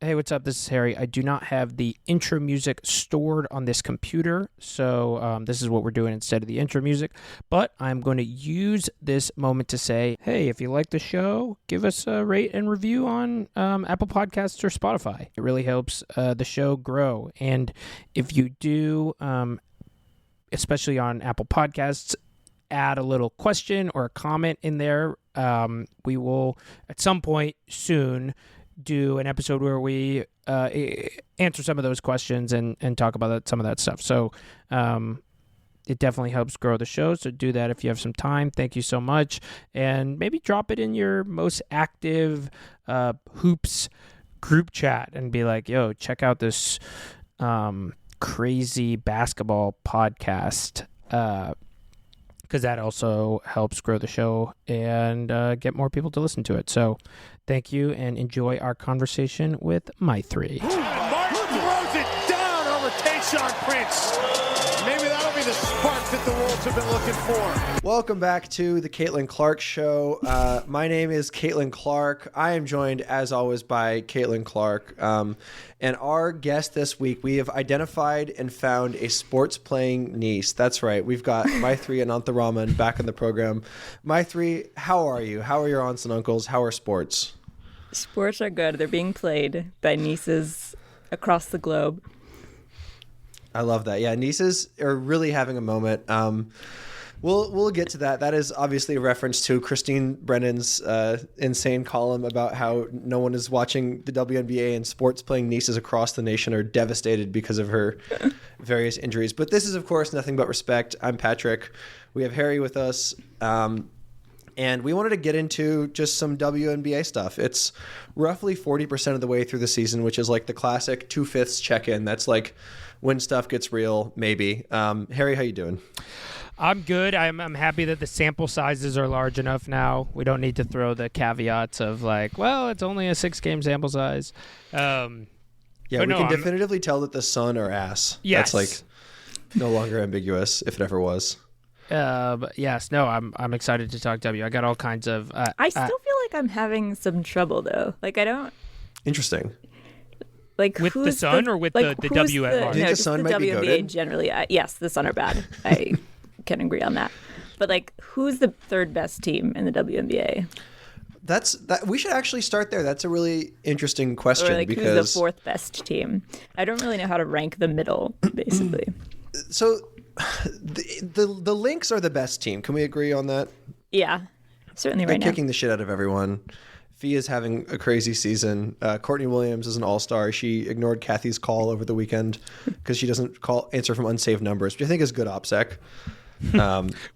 Hey, what's up? This is Harry. I do not have the intro music stored on this computer, so this is what we're doing instead of the intro music. But I'm going to use this moment to say, hey, if you like the show, give us a rate and review on Apple Podcasts or Spotify. It really helps the show grow. And if you do, especially on Apple Podcasts, add a little question or a comment in there. We will, at some point soon, do an episode where we answer some of those questions and talk about some of that stuff. So it definitely helps grow the show. So do that if you have some time. Thank you so much. And maybe drop it in your most active Hoops group chat and be like, yo, check out this crazy basketball podcast. Because that also helps grow the show and get more people to listen to it. So thank you and enjoy our conversation with Maitreyi. Martin throws it down over Tayshaun Prince. Maybe that'll be the spark that the Wolves have been looking for. Welcome back to the Caitlin Clark Show. My name is Caitlin Clark. I am joined, as always, by Caitlin Clark. And our guest this week, we have identified and found a sports-playing niece. That's right. We've got Maitreyi Anantharaman back in the program. Maitreyi, how are you? How are your aunts and uncles? How are sports? Sports are good. They're being played by nieces across the globe. I love that. Yeah, nieces are really having a moment. We'll get to that. That is obviously a reference to Christine Brennan's insane column about how no one is watching the WNBA and sports playing nieces across the nation are devastated because of her various injuries. But this is, of course, nothing but respect. I'm Patrick. We have Harry with us. And we wanted to get into just some WNBA stuff. It's roughly 40% of the way through the season, which is like the classic 2/5 check-in. That's like when stuff gets real, maybe. Harry, how you doing? I'm good. I'm happy that the sample sizes are large enough now. We don't need to throw the caveats of like, well, it's only a 6-game sample size. Yeah, we can definitively tell that the Sun are ass. Yes. That's like no longer ambiguous, if it ever was. But yes, no, I'm excited to talk W. I got all kinds of. I still feel like I'm having some trouble though. Like I don't. Interesting. Like with the Sun or with the W at large? Do you think No, the just Sun the might be WNBA goated? generally. Yes, the Sun are bad. I can agree on that. But like, who's the third best team in the WNBA? We should actually start there. That's a really interesting question. Or like, because who's the fourth best team? I don't really know how to rank the middle, basically. So the Lynx are the best team. Can we agree on that? Yeah, certainly They're right now. kicking the shit out of everyone. Fee is having a crazy season. Courtney Williams is an all-star. She ignored Kathy's call over the weekend because she doesn't answer from unsaved numbers, which I think is good OPSEC.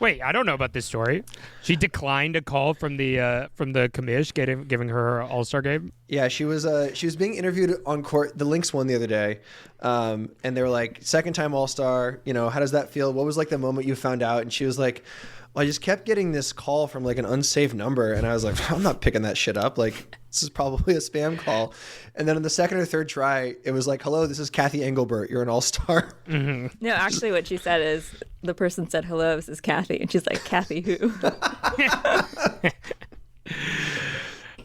Wait, I don't know about this story. She declined a call from the commish giving her All-Star game. Yeah, she was being interviewed on court. The Lynx won the other day, and they were like, second-time All-Star. You know, how does that feel? What was like the moment you found out? And she was like, well, I just kept getting this call from like an unsaved number, and I was like, I'm not picking that shit up. Like, this is probably a spam call. And then in the second or third try, it was like, hello, this is Kathy Engelbert. You're an all-star. Mm-hmm. No, actually what she said is the person said, hello, this is Kathy. And she's like, Kathy who?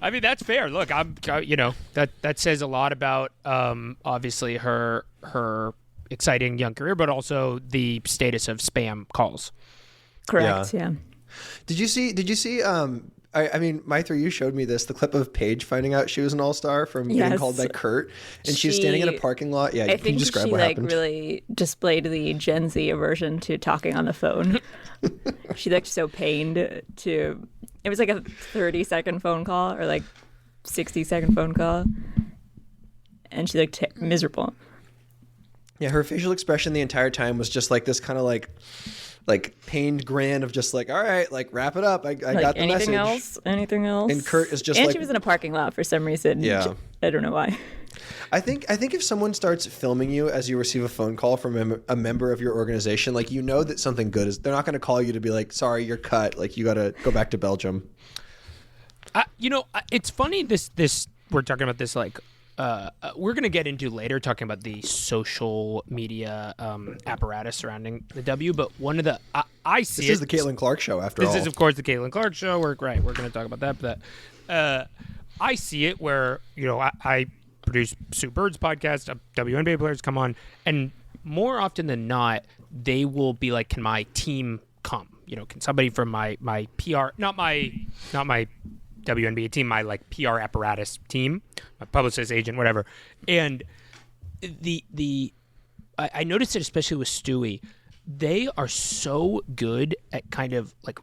I mean, that's fair. Look, that says a lot about obviously her exciting young career, but also the status of spam calls. Correct, yeah. Did you see I mean, Maitreyi, you showed me this, the clip of Paige finding out she was an all-star from getting called by Kurt, and she was standing in a parking lot. Yeah, can you describe what happened? She really displayed the Gen Z aversion to talking on the phone. She looked so pained it was like a 30-second phone call or like 60-second phone call, and she looked miserable. Yeah, her facial expression the entire time was just like this kind of like pained grin of just like, all right, like wrap it up. I got the message. Anything else? And Kurt is just and like, she was in a parking lot for some reason. Yeah. I don't know why. I think if someone starts filming you as you receive a phone call from a member of your organization, like, you know that something good is, they're not going to call you to be like, sorry, you're cut. Like, you got to go back to Belgium. It's funny this we're talking about this like we're going to get into later talking about the social media apparatus surrounding the W, but one of the I see this is the Caitlin Clark show after all. This is, of course, the Caitlin Clark show. We're going to talk about that, but I see it where, I produce Sue Bird's podcast. WNBA players come on, and more often than not, they will be like, "Can my team come? Can somebody from my PR, not my WNBA team, my like PR apparatus team, my publicist, agent, whatever." And I noticed it especially with Stewie. They are so good at kind of like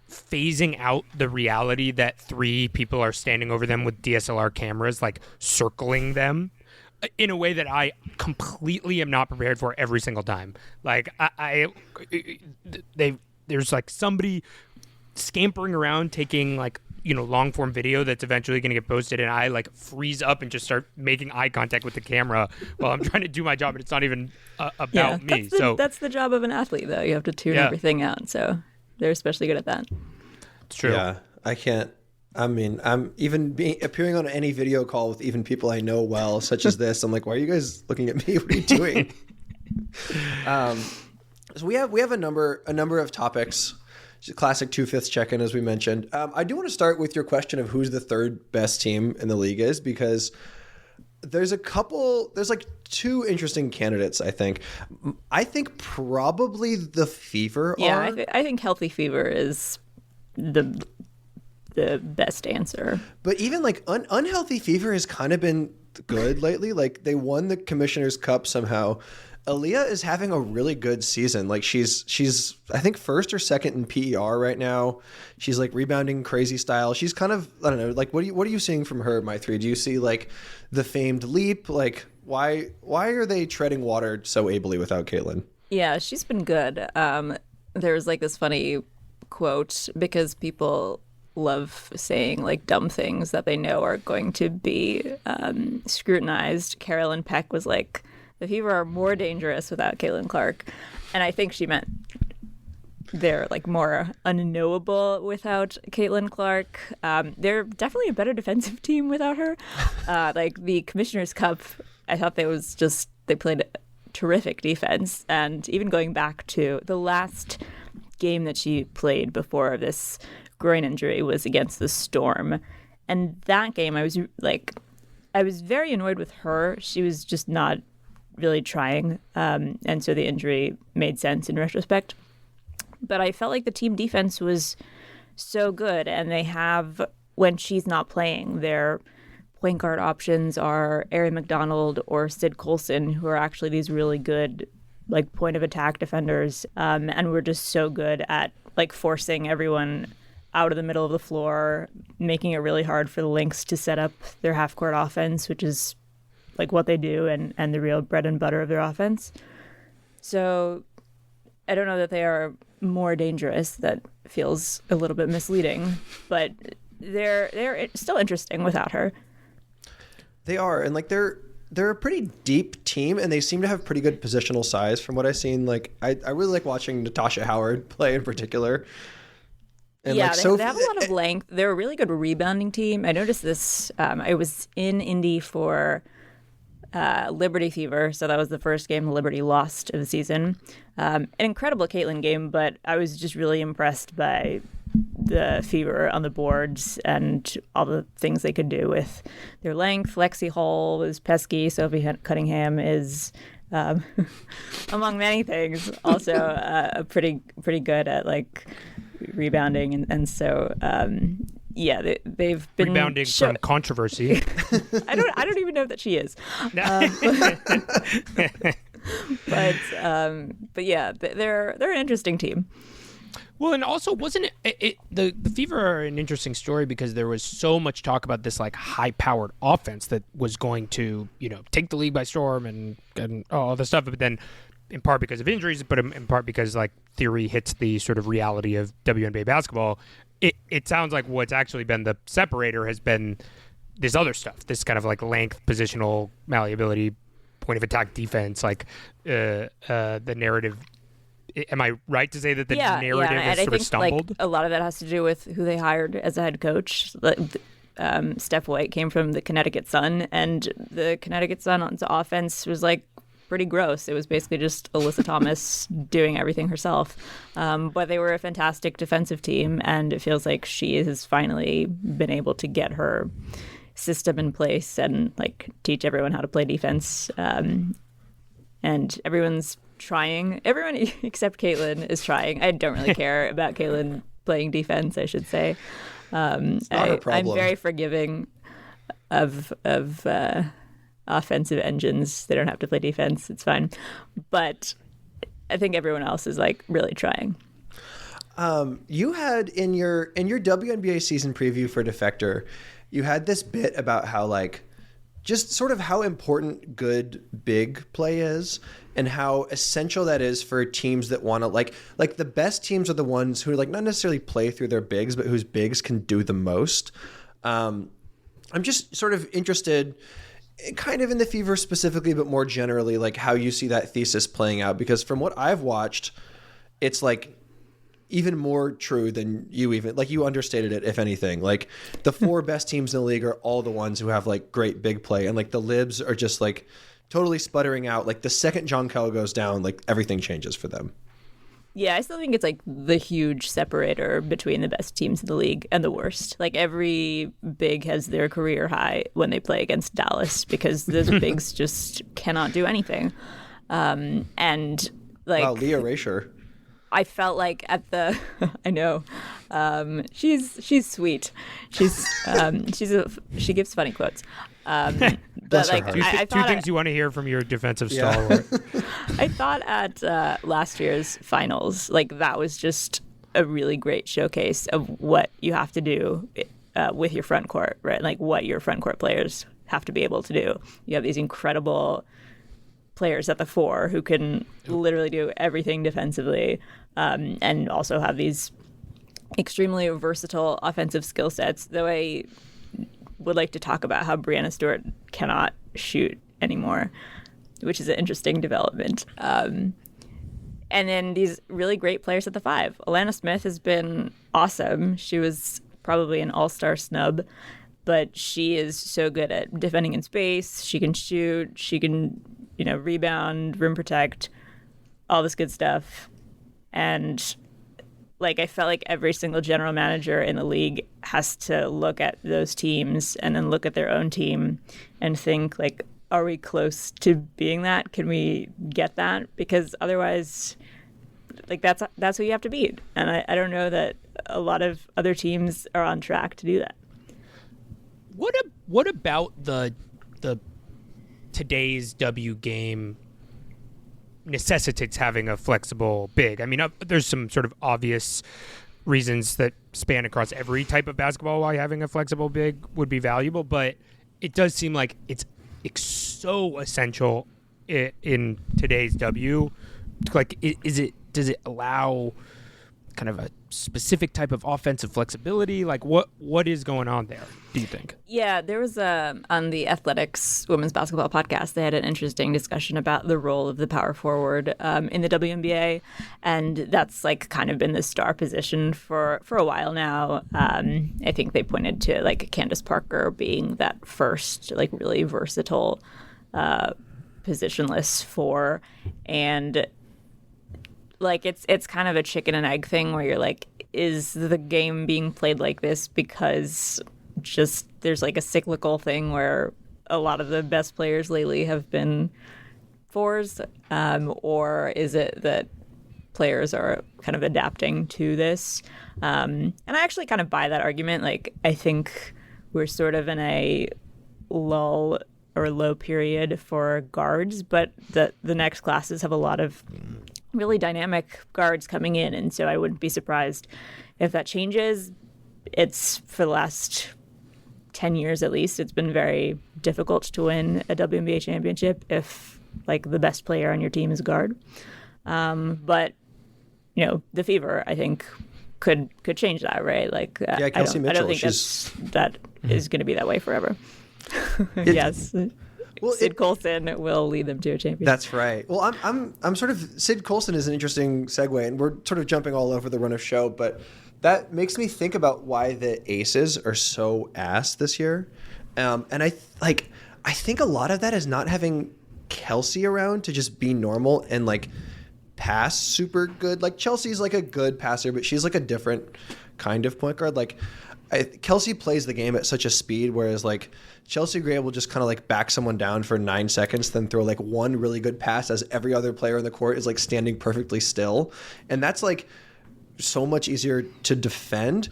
phasing out the reality that 3 people are standing over them with DSLR cameras, like circling them in a way that I completely am not prepared for every single time. Like there's like somebody scampering around taking like, long form video that's eventually going to get posted, and I like freeze up and just start making eye contact with the camera while I'm trying to do my job, and it's not even about me. So that's the job of an athlete, though. You have to tune everything out. So they're especially good at that. It's true. Yeah, I can't. I mean, I'm even appearing on any video call with even people I know well, such as this. I'm like, why are you guys looking at me? What are you doing? So we have a number of topics. Classic 2/5 check-in, as we mentioned. I do want to start with your question of who's the third best team in the league is, because there's like 2 interesting candidates, I think. I think probably the Fever are. Yeah, I think Healthy Fever is the best answer. But even like Unhealthy Fever has kind of been good lately. Like they won the Commissioner's Cup somehow. Aaliyah is having a really good season. Like she's I think first or second in PER right now. She's like rebounding crazy style. She's kind of, I don't know, like what are you seeing from her, Maitreyi? Do you see like the famed leap? Like why are they treading water so ably without Caitlin? Yeah, she's been good. There's like this funny quote, because people love saying like dumb things that they know are going to be scrutinized. Carolyn Peck was like, the Fever are more dangerous without Caitlin Clark. And I think she meant they're like more unknowable without Caitlin Clark. They're definitely a better defensive team without her. Like the Commissioner's Cup, I thought they played terrific defense. And even going back to the last game that she played before this groin injury was against the Storm. And that game, I was very annoyed with her. She was just not really trying. And so the injury made sense in retrospect. But I felt like the team defense was so good. And they have, when she's not playing, their point guard options are Ari McDonald or Sid Colson, who are actually these really good like point of attack defenders. And we're just so good at like forcing everyone out of the middle of the floor, making it really hard for the Lynx to set up their half court offense, which is like what they do and the real bread and butter of their offense. So I don't know that they are more dangerous. That feels a little bit misleading, but they're still interesting without her. They are, and like they're a pretty deep team, and they seem to have pretty good positional size from what I've seen. Like I really like watching Natasha Howard play in particular. And yeah, like they have a lot of length. They're a really good rebounding team. I noticed this. I was in Indy for Liberty Fever, so that was the first game Liberty lost of the season. An incredible Caitlin game, but I was just really impressed by the Fever on the boards and all the things they could do with their length. Lexi Hall was pesky. Sophie Cunningham is, among many things, also pretty good at like rebounding, and so yeah, they've been rebounding from controversy. I don't even know that she is. But yeah, they're an interesting team. Well, and also wasn't it the Fever are an interesting story because there was so much talk about this like high-powered offense that was going to take the league by storm and all this stuff, but then in part because of injuries, but in part because like theory hits the sort of reality of WNBA basketball. It sounds like what's actually been the separator has been this other stuff, this kind of like length, positional malleability, point of attack defense, like the narrative. Am I right to say that the narrative has sort of stumbled? Like, a lot of that has to do with who they hired as a head coach. Steph White came from the Connecticut Sun, and the Connecticut Sun's offense was like pretty gross. It was basically just Alyssa Thomas doing everything herself. But they were a fantastic defensive team, and it feels like she has finally been able to get her system in place and like teach everyone how to play defense. And everyone's trying. Everyone except Caitlin is trying. I don't really care about Caitlin playing defense, I should say. Not a problem. I'm very forgiving of offensive engines. They don't have to play defense. It's fine. But I think everyone else is like really trying. You had in your WNBA season preview for Defector, you had this bit about how like just sort of how important good big play is and how essential that is for teams that want to like the best teams are the ones who like not necessarily play through their bigs, but whose bigs can do the most. I'm just sort of interested kind of in the Fever specifically, but more generally, like how you see that thesis playing out, because from what I've watched, it's like even more true than you even like you understated it, if anything. Like the 4 best teams in the league are all the ones who have like great big play, and like the libs are just like totally sputtering out. Like the second John Kell goes down, like everything changes for them. Yeah, I still think it's like the huge separator between the best teams in the league and the worst. Like every big has their career high when they play against Dallas because those bigs just cannot do anything. And like, wow, Leah Rasher. I felt like at the, I know, she's sweet. She gives funny quotes. But like, I two things you want to hear from your defensive stalwart. I thought at last year's finals, like that was just a really great showcase of what you have to do with your front court, right? Like what your front court players have to be able to do. You have these incredible players at the 4 who can literally do everything defensively, and also have these extremely versatile offensive skill sets. Though I would like to talk about how Brianna Stewart cannot shoot anymore, which is an interesting development. And then these really great players at the 5. Alana Smith has been awesome. She was probably an all-star snub, but she is so good at defending in space. She can shoot. She can, rebound, rim protect, all this good stuff. And like I felt like every single general manager in the league has to look at those teams and then look at their own team and think like, are we close to being that? Can we get that? Because otherwise, like that's who you have to beat. And I don't know that a lot of other teams are on track to do that. What about the today's W game necessitates having a flexible big? I mean, there's some sort of obvious reasons that span across every type of basketball why having a flexible big would be valuable, but it does seem like it's so essential in today's W. Like, does it allow kind of a specific type of offensive flexibility? Like, what is going on there, do you think? Yeah, there was on the Athletics Women's Basketball podcast, they had an interesting discussion about the role of the power forward in the WNBA, and that's like kind of been the star position for a while now. I think they pointed to like Candace Parker being that first like really versatile positionless 4, and like it's kind of a chicken and egg thing where you're like, is the game being played like this because just there's like a cyclical thing where a lot of the best players lately have been 4s, or is it that players are kind of adapting to this? And I actually kind of buy that argument. Like, I think we're sort of in a lull or low period for guards, but the next classes have a lot of really dynamic guards coming in, and so I wouldn't be surprised if that changes. It's for the last 10 years at least, it's been very difficult to win a WNBA championship if like the best player on your team is a guard. But the Fever, I think, could change that, right? Like, Kelsey Mitchell, I don't think that is going to be that way forever. Yes. Well, Sid Colson will lead them to a championship. That's right. Well, I'm sort of, Sid Colson is an interesting segue, and we're sort of jumping all over the run of show, but that makes me think about why the Aces are so ass this year. And I think a lot of that is not having Kelsey around to just be normal and like pass super good. Like Chelsea's like a good passer, but she's like a different kind of point guard. Like Kelsey plays the game at such a speed, whereas like Chelsea Gray will just kind of like back someone down for 9 seconds, then throw like one really good pass as every other player in the court is like standing perfectly still. And that's like so much easier to defend.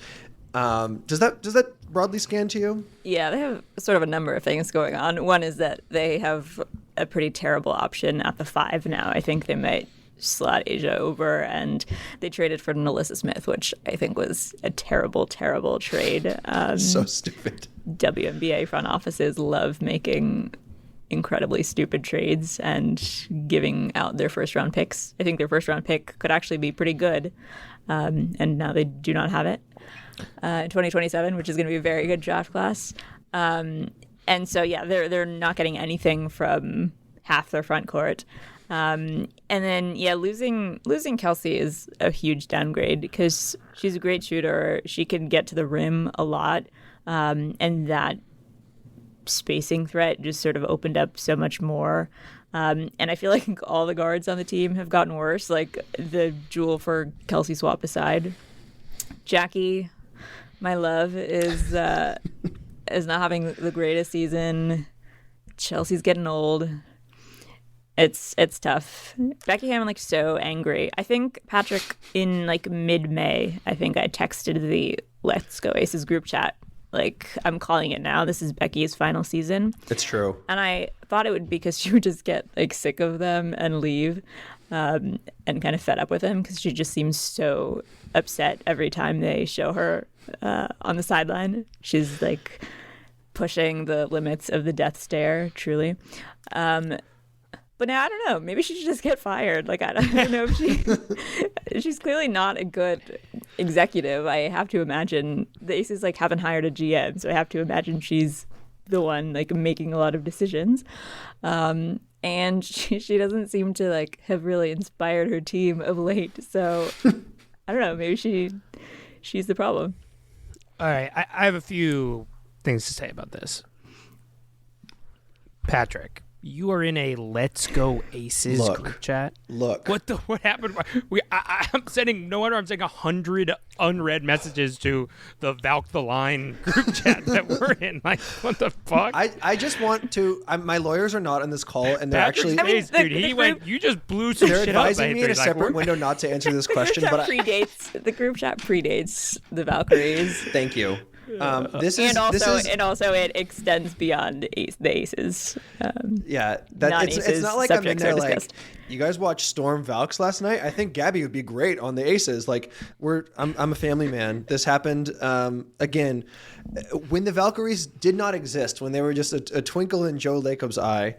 Does that broadly scan to you? Yeah, they have sort of a number of things going on. One is that they have a pretty terrible option at the 5 now. I think they might slot Asia over, and they traded for Nalissa Smith, which I think was a terrible, terrible trade. So stupid. WNBA front offices love making incredibly stupid trades and giving out their first-round picks. I think their first-round pick could actually be pretty good, and now they do not have it in 2027, which is going to be a very good draft class. And so, yeah, they're not getting anything from half their front court. And then, yeah, losing Kelsey is a huge downgrade because she's a great shooter. She can get to the rim a lot. And that spacing threat just sort of opened up so much more. And I feel like all the guards on the team have gotten worse, like the Jewel for Kelsey swap aside. Jackie, my love, is not having the greatest season. Chelsea's getting old. It's tough. Becky Hammond so angry. I think, Patrick, in mid-May, I think I texted the Let's Go Aces group chat. I'm calling it now. This is Becky's final season. It's true. And I thought it would be because she would just get sick of them and leave, and kind of fed up with them because she just seems so upset every time they show her on the sideline. She's pushing the limits of the death stare, truly. But now I don't know. Maybe she should just get fired. I don't know if she's clearly not a good executive. I have to imagine the Aces haven't hired a GM, so I have to imagine she's the one making a lot of decisions. And she doesn't seem to have really inspired her team of late. So I don't know. Maybe she's the problem. All right, I have a few things to say about this. Patrick, you are in a Let's Go Aces group chat. Look. What happened? I'm sending 100 unread messages to the Valk the Line group chat that we're in. What the fuck? I just want to. my lawyers are not on this call, and they're Patrick's actually. Face, you just blew some they're shit up. advising me in a separate window not to answer this question. The group chat predates the Valkyries. Thank you. And also it extends beyond the Aces. It's not like I'm in there you guys watched Storm Valks last night. I think Gabby would be great on the Aces. I'm a family man. This happened again when the Valkyries did not exist, when they were just a twinkle in Joe Lacob's eye.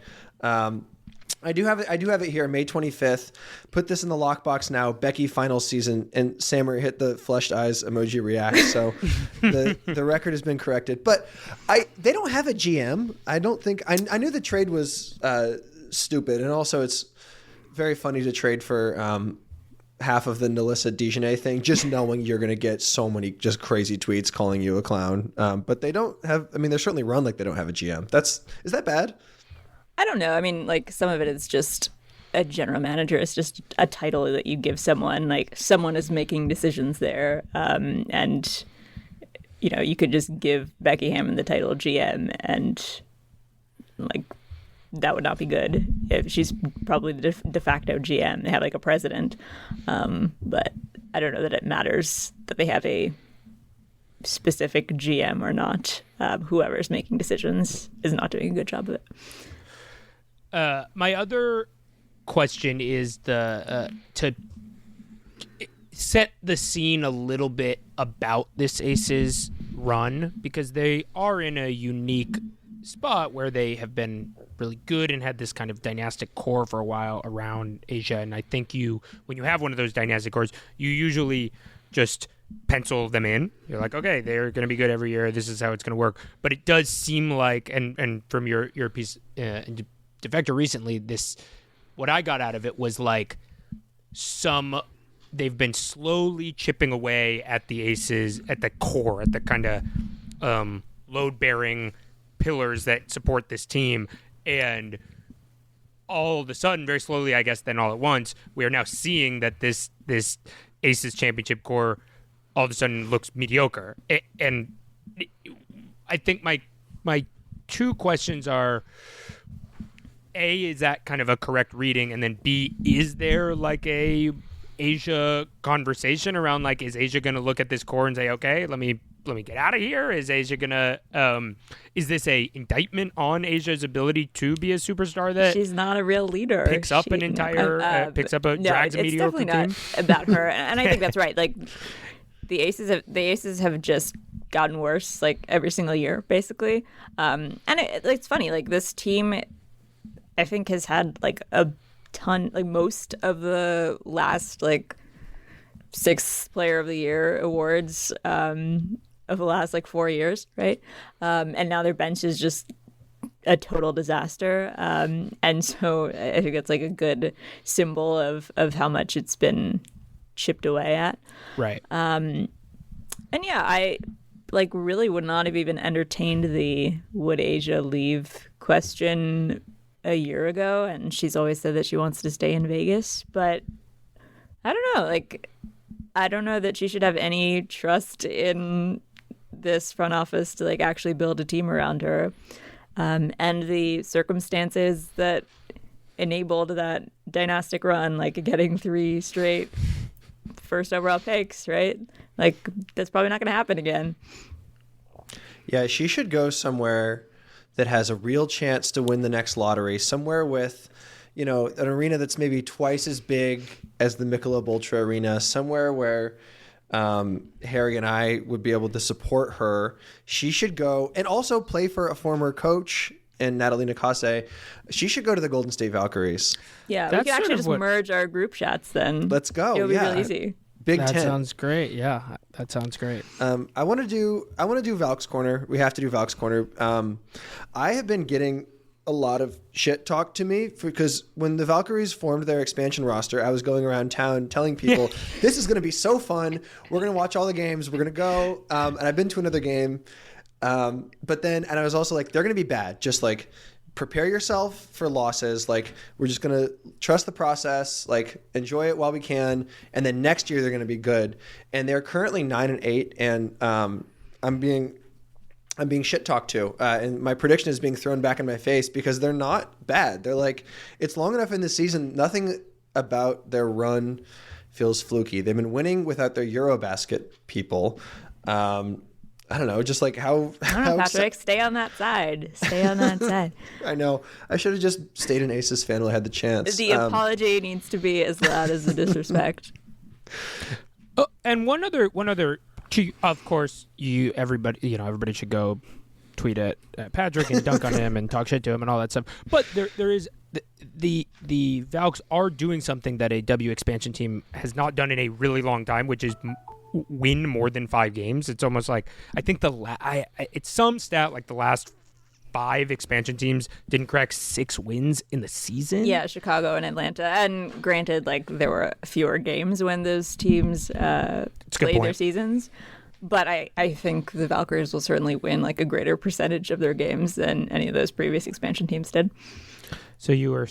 I do have it here, May 25th. Put this in the lockbox now. Becky final season, and Sammer hit the flushed eyes emoji react. So the record has been corrected. But they don't have a GM. I don't think I knew the trade was stupid, and also it's very funny to trade for half of the Nalissa Dijonay thing, just knowing you're going to get so many just crazy tweets calling you a clown. But they don't have. I mean, they're certainly run like they don't have a GM. Is that bad? I don't know. I mean, some of it is just a general manager. It's just a title that you give someone. Someone is making decisions there. And, you could just give Becky Hammond the title GM and, that would not be good. If she's probably the de facto GM. They have, a president. But I don't know that it matters that they have a specific GM or not. Whoever's making decisions is not doing a good job of it. My other question is to set the scene a little bit about this Aces run, because they are in a unique spot where they have been really good and had this kind of dynastic core for a while around Asia. And I think when you have one of those dynastic cores, you usually just pencil them in. You're like, okay, they're going to be good every year. This is how it's going to work. But it does seem like, and from your piece in Defector recently, what I got out of it was they've been slowly chipping away at the Aces, at the core, at the kind of load-bearing pillars that support this team. And all of a sudden, very slowly, I guess, then all at once, we are now seeing that this Aces championship core all of a sudden looks mediocre. And I think my two questions are, A, is that kind of a correct reading? And then B, is there like a Asia conversation around like, is Asia going to look at this core and say, okay, let me get out of here? Is Asia going to, is this a indictment on Asia's ability to be a superstar that she's not a real leader? Picks up an entire, drags a mediocre team? It's definitely not about her. And I think that's right. Like the Aces have just gotten worse like every single year, basically. And it's funny, like this team, I think has had like a ton, like most of the last like 6th player of the year awards of the last like 4 years, right? And now their bench is just a total disaster. And so I think it's like a good symbol of how much it's been chipped away at. Right. And yeah, I like really would not have even entertained the would Asia leave question a year ago, and she's always said that she wants to stay in Vegas, but I don't know, like I don't know that she should have any trust in this front office to like actually build a team around her, and the circumstances that enabled that dynastic run, like getting 3 straight first overall picks, right? Like that's probably not going to happen again. Yeah, she should go somewhere that has a real chance to win the next lottery, somewhere with, you know, an arena that's maybe twice as big as the Michelob Ultra Arena, somewhere where Harry and I would be able to support her. She should go and also play for a former coach and Natalie Nakase. She should go to the Golden State Valkyries. Yeah, That's we can actually sort of just merge our group chats then. Let's go. It'll be yeah. real easy. Big That 10. sounds great. Yeah, that sounds great. I want to do Valk's Corner. We have to do Valk's Corner. I have been getting a lot of shit talked to me because when the Valkyries formed their expansion roster, I was going around town telling people, this is going to be so fun. We're going to watch all the games. We're going to go. And I've been to another game. But then, and I was also like, they're going to be bad. Just like, prepare yourself for losses. Like, we're just going to trust the process, like enjoy it while we can. And then next year they're going to be good. And they're currently 9-8. And I'm being shit talked to. And my prediction is being thrown back in my face because they're not bad. They're like, it's long enough in the season. Nothing about their run feels fluky. They've been winning without their Eurobasket people. I don't know, just like how Patrick, stay on that side. Stay on that side. I know. I should have just stayed an Aces fan when I had the chance. The apology needs to be as loud as the disrespect. And one other, of course, everybody should go tweet at Patrick and dunk on him and talk shit to him and all that stuff. But there is the Valks are doing something that a W expansion team has not done in a really long time, which is win more than 5 games. It's almost like I think it's some stat like the last 5 expansion teams didn't crack 6 wins in the season. Yeah, Chicago and Atlanta. And granted, like there were fewer games when those teams played their seasons. But I think the Valkyries will certainly win like a greater percentage of their games than any of those previous expansion teams did. So you were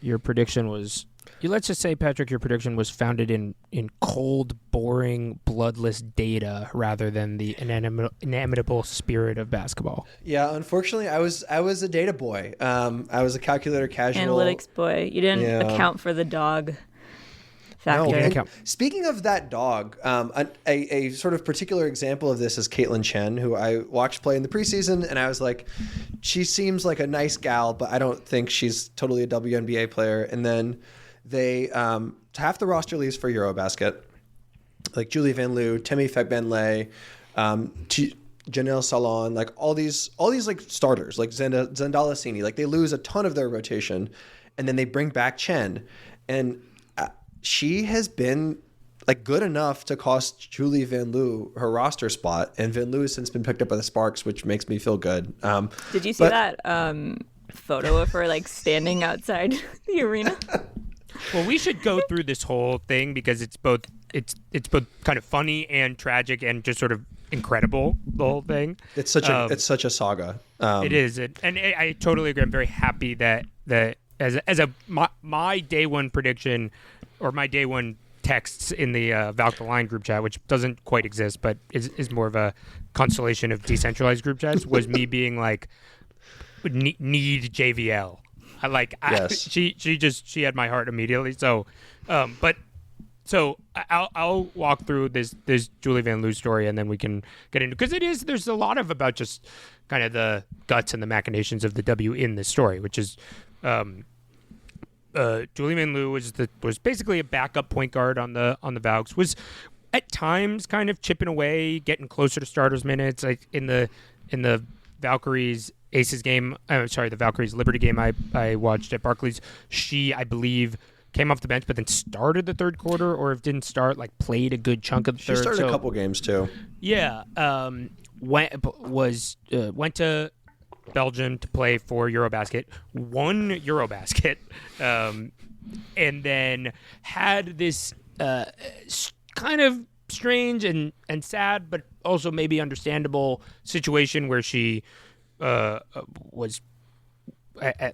your prediction was, let's just say, Patrick, your prediction was founded in cold, boring, bloodless data rather than the inimitable spirit of basketball. Yeah, unfortunately, I was a data boy. I was a calculator casual. Analytics boy. You didn't account for the dog factor. No. Speaking of that dog, a sort of particular example of this is Caitlin Chen, who I watched play in the preseason, and I was like, she seems like a nice gal, but I don't think she's totally a WNBA player. And then they half the roster leaves for Eurobasket, like Julie Van Loo, Temi Fekbenle, Janelle Salon, like all these like starters, like Zendala Sini, like they lose a ton of their rotation, and then they bring back Chen, and she has been like good enough to cost Julie Van Loo her roster spot, and Van Loo has since been picked up by the Sparks, which makes me feel good. Did you see that photo of her like standing outside the arena? Well, we should go through this whole thing because it's both kind of funny and tragic and just sort of incredible, the whole thing. It's such a saga. It is, and I totally agree. I'm very happy that my day one prediction or my day one texts in the Valk the Line group chat, which doesn't quite exist, but is more of a constellation of decentralized group chats, was me being like, need JVL. Yes. She had my heart immediately. So, I'll walk through this Julie Van Loo story, and then we can get into, because there's a lot of about just kind of the guts and the machinations of the W in this story, which is Julie Van Loo was basically a backup point guard on the Valks, was at times kind of chipping away, getting closer to starters minutes, like in the Valkyries Aces game. The Valkyries Liberty game I watched at Barclays. She, I believe, came off the bench, but then started the third quarter, or if didn't start, like played a good chunk of the third. She started a couple games too. Yeah, went to Belgium to play for Eurobasket, won Eurobasket, and then had this kind of strange and sad, but also maybe understandable situation where she was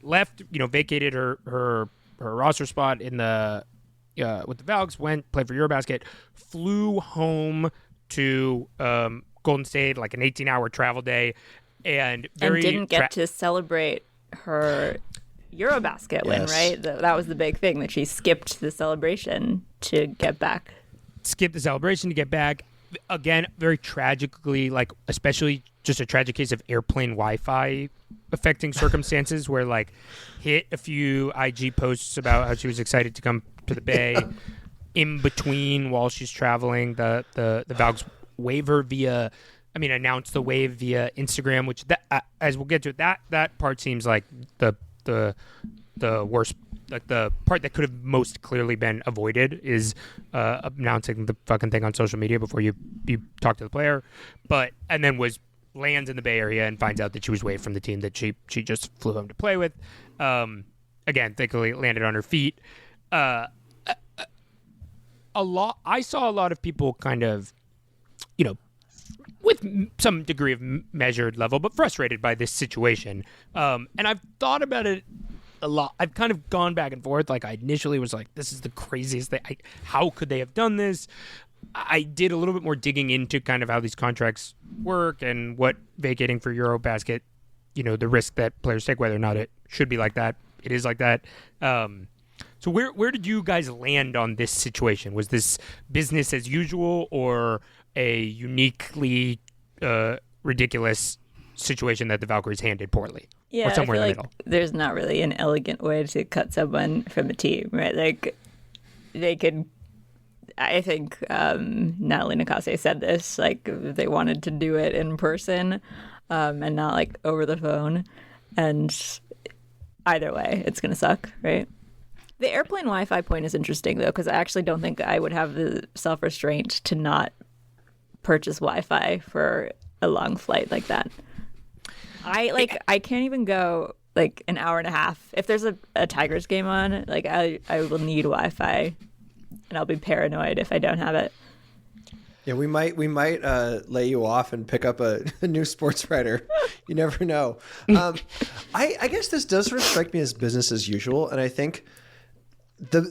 left, vacated her roster spot in the with the Valks, went played for Eurobasket, flew home to Golden State, like an 18-hour travel day, and didn't get to celebrate her Eurobasket win, right? That was the big thing, that she skipped the celebration to get back. Skipped the celebration to get back. Again, very tragically, like especially just a tragic case of airplane Wi-Fi affecting circumstances, where like hit a few IG posts about how she was excited to come to the Bay. In between, while she's traveling, the Valks wave her announced the wave via Instagram, which as we'll get to, that part seems like the worst. Like the part that could have most clearly been avoided is announcing the fucking thing on social media before you talk to the player, and then lands in the Bay Area and finds out that she was waived from the team that she just flew home to play with. Again, thankfully landed on her feet. I saw a lot of people kind of, with some degree of measured level, but frustrated by this situation. And I've thought about it a lot. I've kind of gone back and forth. Like, I initially was like, this is the craziest thing. How could they have done this? I did a little bit more digging into kind of how these contracts work and what vacating for Eurobasket, the risk that players take, whether or not it should be like that. It is like that. So where did you guys land on this situation? Was this business as usual, or a uniquely ridiculous situation that the Valkyries handled poorly? Yeah, or somewhere I feel in the like middle? There's not really an elegant way to cut someone from a team, right? Like, they could, I think Natalie Nakase said this, like, they wanted to do it in person and not like over the phone. And either way, it's going to suck, right? The airplane Wi-Fi point is interesting, though, because I actually don't think I would have the self-restraint to not purchase Wi-Fi for a long flight like that. I can't even go like an hour and a half. If there's a Tigers game on, like I will need Wi-Fi, and I'll be paranoid if I don't have it. Yeah, we might lay you off and pick up a new sports writer. You never know. I guess this does sort of strike me as business as usual, and I think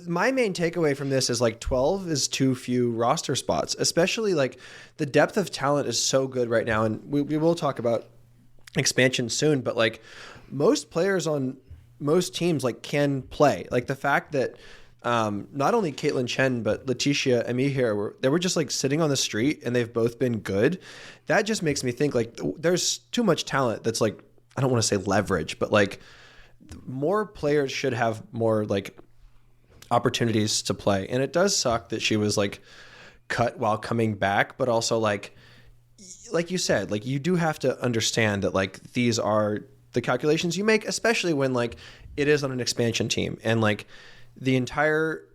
my main takeaway from this is like 12 is too few roster spots, especially like the depth of talent is so good right now, and we will talk about expansion soon, but like most players on most teams like can play. Like the fact that not only Caitlin Chen but Letitia Emihir were just like sitting on the street and they've both been good. That just makes me think like there's too much talent that's like, I don't want to say leverage, but like more players should have more like opportunities to play. And it does suck that she was like cut while coming back, but also like you said, like you do have to understand that like these are the calculations you make, especially when like it is on an expansion team. And like the entire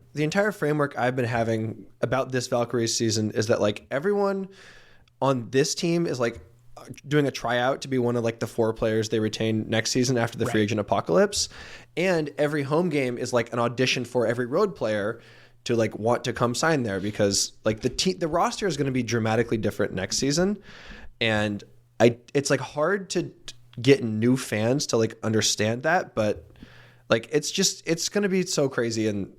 framework I've been having about this Valkyries season is that like everyone on this team is like doing a tryout to be one of like the 4 players they retain next season after the free agent apocalypse. And every home game is like an audition for every road player to like want to come sign there, because like the roster is going to be dramatically different next season. And it's like hard to get new fans to like understand that, but like it's going to be so crazy. And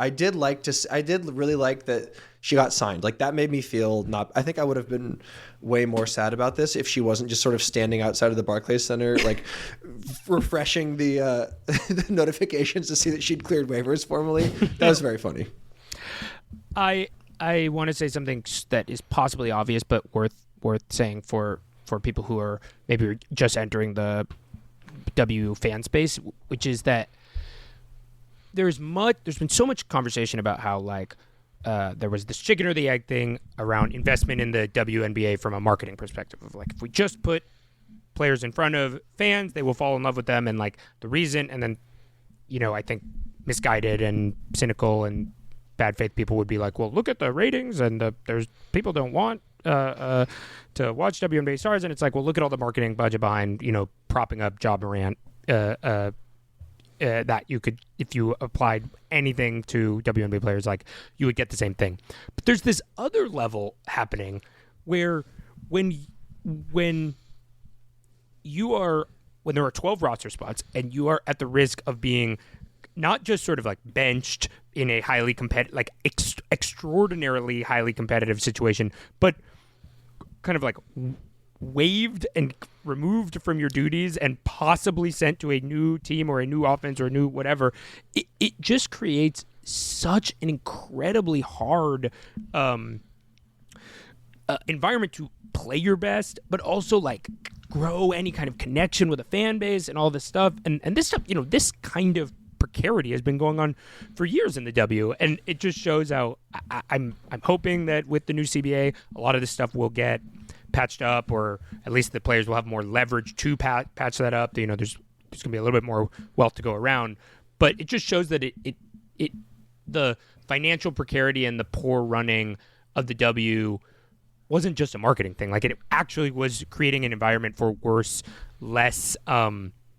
I did really like that she got signed. Like that made me feel I think I would have been way more sad about this if she wasn't just sort of standing outside of the Barclays Center, like refreshing the, the notifications to see that she'd cleared waivers formally. That was very funny. I want to say something that is possibly obvious, but worth saying for people who are maybe just entering the W fan space, which is that there's been so much conversation about how like there was this chicken or the egg thing around investment in the WNBA from a marketing perspective of like, if we just put players in front of fans, they will fall in love with them. And like the reason, and then, I think misguided and cynical and bad faith people would be like, well, look at the ratings and there's people don't want to watch WNBA stars, and it's like, well, look at all the marketing budget behind propping up Ja Morant that you could, if you applied anything to WNBA players, like you would get the same thing. But there's this other level happening where when there are 12 roster spots and you are at the risk of being not just sort of like benched in a highly competitive, like extraordinarily highly competitive situation, but kind of like waived and removed from your duties and possibly sent to a new team or a new offense or a new whatever, it just creates such an incredibly hard environment to play your best, but also like grow any kind of connection with a fan base and all this stuff. And this stuff, this kind of precarity has been going on for years in the W, and it just shows how I'm hoping that with the new CBA, a lot of this stuff will get patched up, or at least the players will have more leverage to patch that up. There's going to be a little bit more wealth to go around, but it just shows that the financial precarity and the poor running of the W wasn't just a marketing thing. Like it actually was creating an environment for worse, less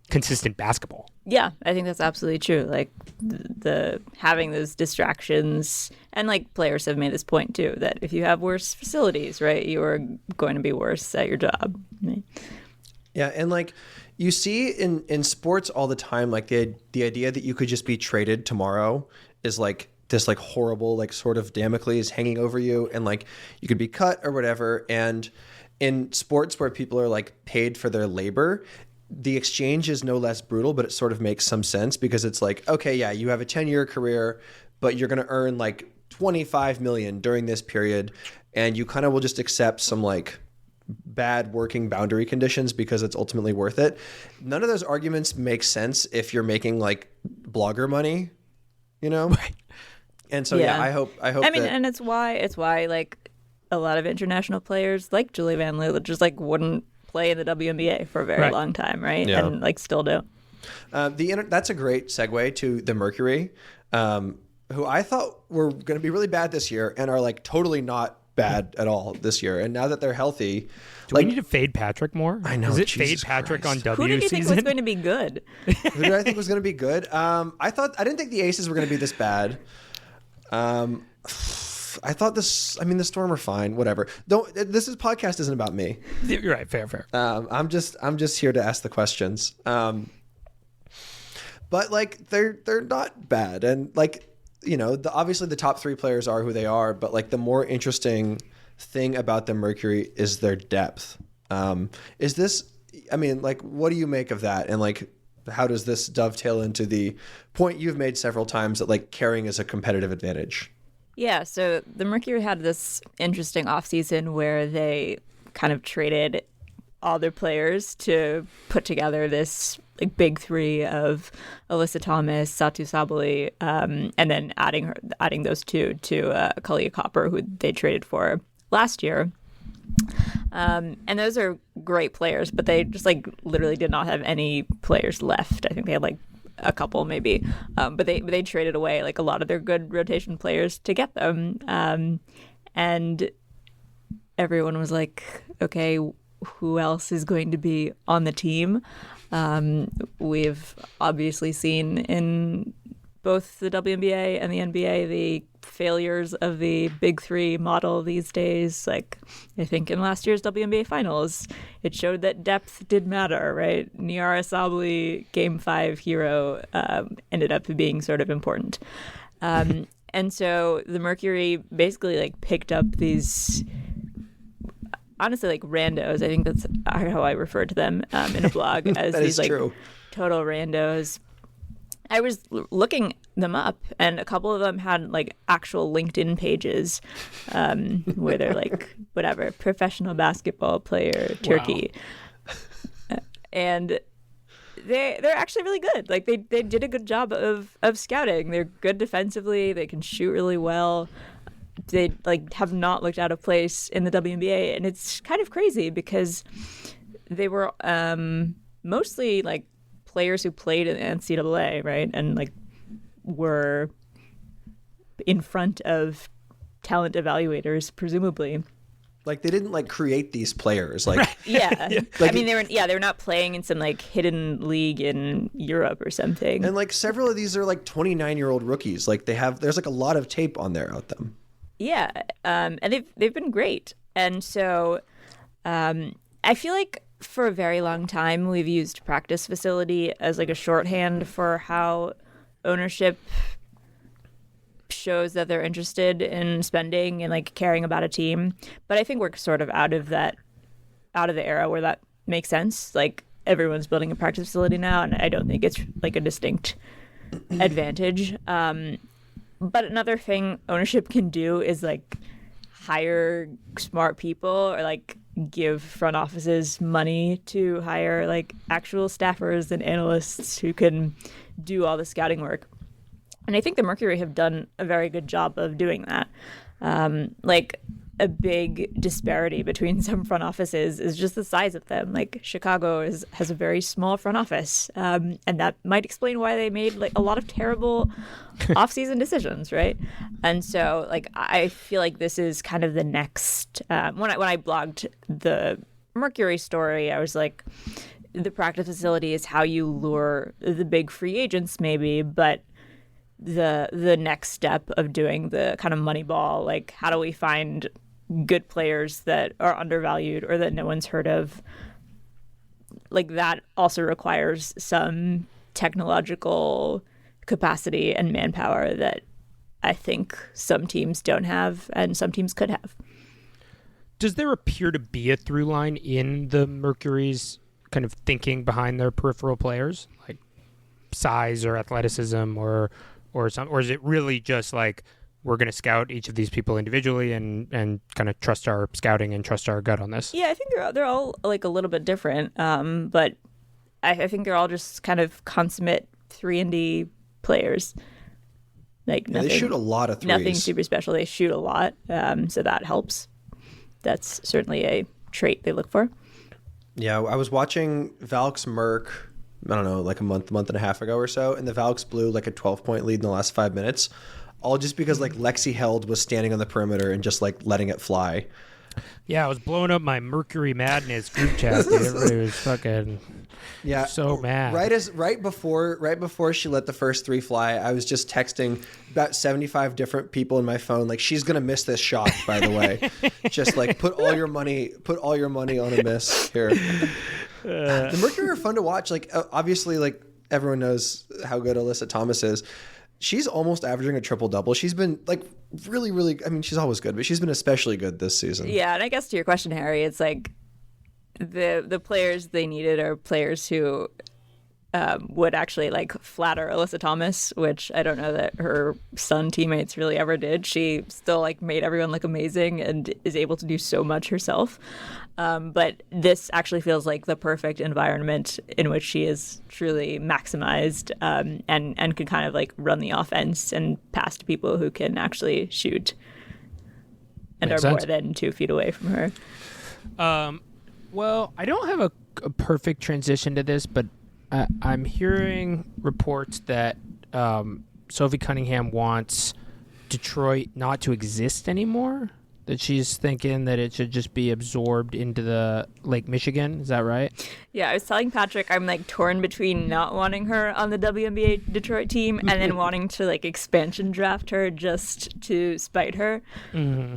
consistent basketball. Yeah, I think that's absolutely true. Like the having those distractions, and like players have made this point too, that if you have worse facilities, right, you are going to be worse at your job. Right? Yeah, and like you see in sports all the time, like the idea that you could just be traded tomorrow is like this like horrible like sort of Damocles hanging over you, and like you could be cut or whatever. And in sports where people are like paid for their labor, the exchange is no less brutal, but it sort of makes some sense because it's like, okay, yeah, you have a 10-year career, but you're going to earn like $25 million during this period, and you kind of will just accept some like bad working boundary conditions because it's ultimately worth it. None of those arguments make sense if you're making like blogger money, Right. And so yeah, I hope. I mean, and it's why like a lot of international players like Julie Van Leeuwen just like wouldn't play in the WNBA for a very long time, right? Yeah. And like still do. That's a great segue to the Mercury, who I thought were going to be really bad this year and are like totally not bad at all this year. And now that they're healthy, do we need to fade Patrick more? I know. Is it Jesus fade Patrick Christ. on W Who did you season? think was going to be good? Who did I think was going to be good? I didn't think the Aces were going to be this bad. I thought the Storm are fine. Whatever. This podcast isn't about me. You're right. Fair. I'm just here to ask the questions. But like they're not bad, and like obviously the top three players are who they are. But like the more interesting thing about the Mercury is their depth. Is this? I mean, like, what do you make of that? And like, how does this dovetail into the point you've made several times that like carrying is a competitive advantage? Yeah, so the Mercury had this interesting offseason where they kind of traded all their players to put together this like big three of Alyssa Thomas, Satu Sabali, and then adding those two to Kalia Copper, who they traded for last year. And those are great players, but they just like literally did not have any players left. I think they had like a couple maybe, but they traded away like a lot of their good rotation players to get them, and everyone was like, okay, who else is going to be on the team? We've obviously seen in both the WNBA and the NBA the failures of the big three model these days. Like, I think in last year's WNBA finals, it showed that depth did matter, right? Niara Sabli, Game 5 hero, ended up being sort of important. And so the Mercury basically like picked up these, honestly, like randos. I think that's how I refer to them in a blog as these like total randos. I was looking them up, and a couple of them had like actual LinkedIn pages where they're like, whatever, professional basketball player, Turkey. Wow. And they're actually really good. Like they did a good job of scouting. They're good defensively. They can shoot really well. They like have not looked out of place in the WNBA, and it's kind of crazy because they were mostly like players who played in the NCAA, right? And like were in front of talent evaluators, presumably. Like they didn't like create these players. Like yeah. Like, I mean they were not playing in some like hidden league in Europe or something. And like several of these are like 29-year-old rookies. Like there's like a lot of tape on there out them. Yeah. And they've been great. And so I feel like for a very long time, we've used practice facility as like a shorthand for how ownership shows that they're interested in spending and like caring about a team. But I think we're sort of out of the era where that makes sense. Like everyone's building a practice facility now, and I don't think it's like a distinct advantage. But another thing ownership can do is like hire smart people or like give front offices money to hire like actual staffers and analysts who can do all the scouting work. And I think the Mercury have done a very good job of doing that. Like a big disparity between some front offices is just the size of them. Like Chicago has a very small front office, and that might explain why they made like a lot of terrible off-season decisions, right? And so, like, I feel like this is kind of the next. When I blogged the Mercury story, I was like, the practice facility is how you lure the big free agents, maybe, but the next step of doing the kind of money ball, like how do we find good players that are undervalued or that no one's heard of, like that also requires some technological capacity and manpower that I think some teams don't have and some teams could have. Does there appear to be a through line in the Mercury's kind of thinking behind their peripheral players, like size or athleticism or is it really just like we're going to scout each of these people individually and kind of trust our scouting and trust our gut on this? Yeah, I think they're all like a little bit different, but I think they're all just kind of consummate 3-and-D players. Like nothing, they shoot a lot of threes. Nothing super special. They shoot a lot, so that helps. That's certainly a trait they look for. Yeah, I was watching Valks Merc, I don't know, like a month and a half ago or so, and the Valks blew like a 12-point lead in the last 5 minutes, all just because like Lexi Held was standing on the perimeter and just like letting it fly. Yeah, I was blowing up my Mercury Madness group chat. Dude. Everybody was fucking so mad. Right before she let the first three fly, I was just texting about 75 different people in my phone like, she's gonna miss this shot, by the way. Just like put all your money on a miss here. The Mercury are fun to watch. Like obviously, like everyone knows how good Alyssa Thomas is. She's almost averaging a triple-double. She's been like really, really, I mean, she's always good, but she's been especially good this season. Yeah, and I guess to your question, Harry, it's like the players they needed are players who would actually like flatter Alyssa Thomas, which I don't know that her Sun teammates really ever did. She still like made everyone look amazing and is able to do so much herself. But this actually feels like the perfect environment in which she is truly maximized and could kind of like run the offense and pass to people who can actually shoot and Makes are sense. more than 2 feet away from her. Well, I don't have a perfect transition to this, but I'm hearing reports that Sophie Cunningham wants Detroit not to exist anymore. That she's thinking that it should just be absorbed into the Lake Michigan. Is that right? Yeah, I was telling Patrick I'm like torn between not wanting her on the WNBA Detroit team and then wanting to like expansion draft her just to spite her. Mm-hmm.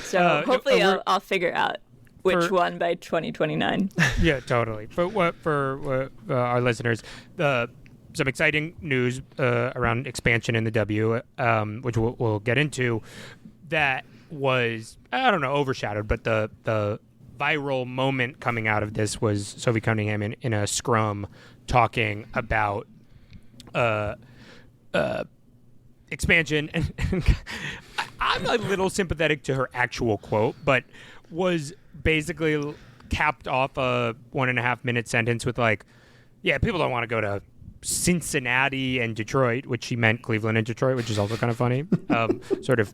So hopefully I'll figure out which one by 2029. Yeah, totally. For our listeners, some exciting news around expansion in the W, which we'll get into. That was, I don't know, overshadowed, but the viral moment coming out of this was Sophie Cunningham in a scrum talking about expansion, and I'm a little sympathetic to her actual quote, but was basically capped off a 1.5 minute sentence with like, yeah, people don't want to go to Cincinnati and Detroit, which she meant Cleveland and Detroit, which is also kind of funny. Sort of,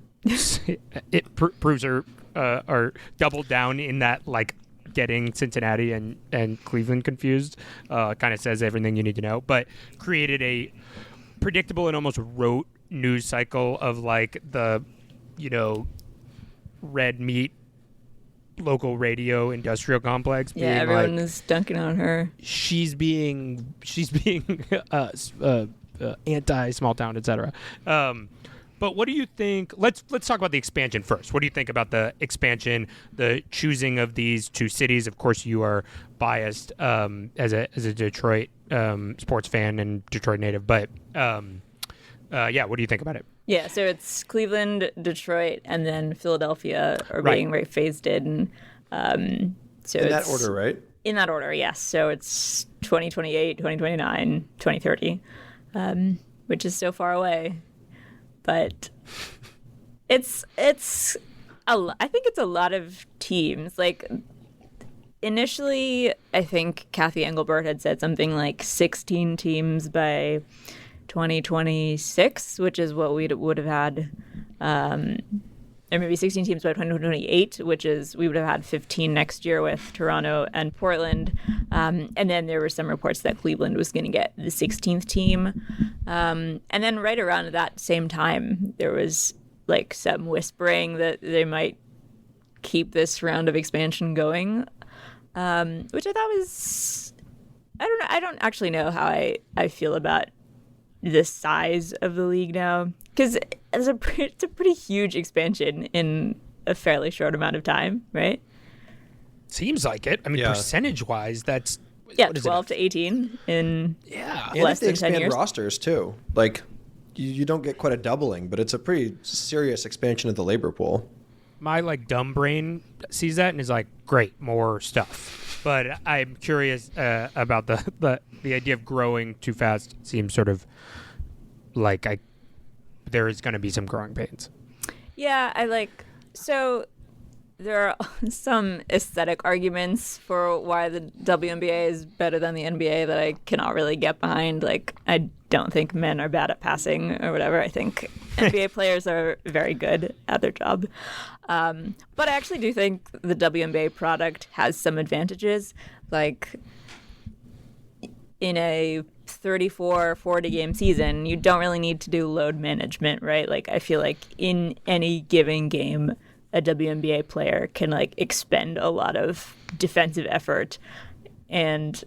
it proves her or doubled down in that, like, getting Cincinnati and Cleveland confused. Kind of says everything you need to know, but created a predictable and almost rote news cycle of like the, red meat local radio industrial complex. Yeah, everyone is dunking on her. She's being anti small town, etc. But what do you think? Let's talk about the expansion first. What do you think about the expansion, the choosing of these two cities? Of course, you are biased as a Detroit sports fan and Detroit native, but what do you think about it? Yeah, so it's Cleveland, Detroit, and then Philadelphia are being very phased in. So in that order, right? In that order, yes. So it's 2028, 2029, 2030, which is so far away. But I think it's a lot of teams. Like, initially, I think Kathy Engelbert had said something like 16 teams by 2026, which is what we would have had, or maybe 16 teams by 2028, which is we would have had 15 next year with Toronto and Portland. And then there were some reports that Cleveland was going to get the 16th team. And then right around that same time, there was like some whispering that they might keep this round of expansion going, which I thought was, I don't know. I don't actually know how I feel about the size of the league now, because it's a pretty huge expansion in a fairly short amount of time, right? Seems like it. I mean, percentage-wise, that's 12 to 18 in less than 10 years. Rosters too, like you don't get quite a doubling, but it's a pretty serious expansion of the labor pool. My dumb brain sees that and is like, great, more stuff. But I'm curious about the idea of growing too fast. Seems sort of like there is going to be some growing pains. Yeah, so there are some aesthetic arguments for why the WNBA is better than the NBA that I cannot really get behind. Like, I don't think men are bad at passing or whatever. I think NBA players are very good at their job. But I actually do think the WNBA product has some advantages. Like, in a 34, 40 game season, you don't really need to do load management, right? Like, I feel like in any given game, a WNBA player can expend a lot of defensive effort. And,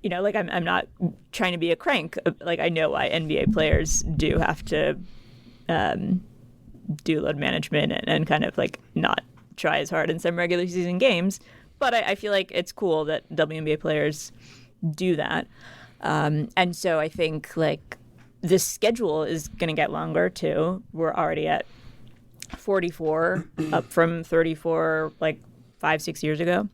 I'm not trying to be a crank. Like, I know why NBA players do have to do load management and kind of not try as hard in some regular season games. But I feel like it's cool that WNBA players do that. And so I think this schedule is going to get longer too. We're already at 44, up from 34 5-6 years ago.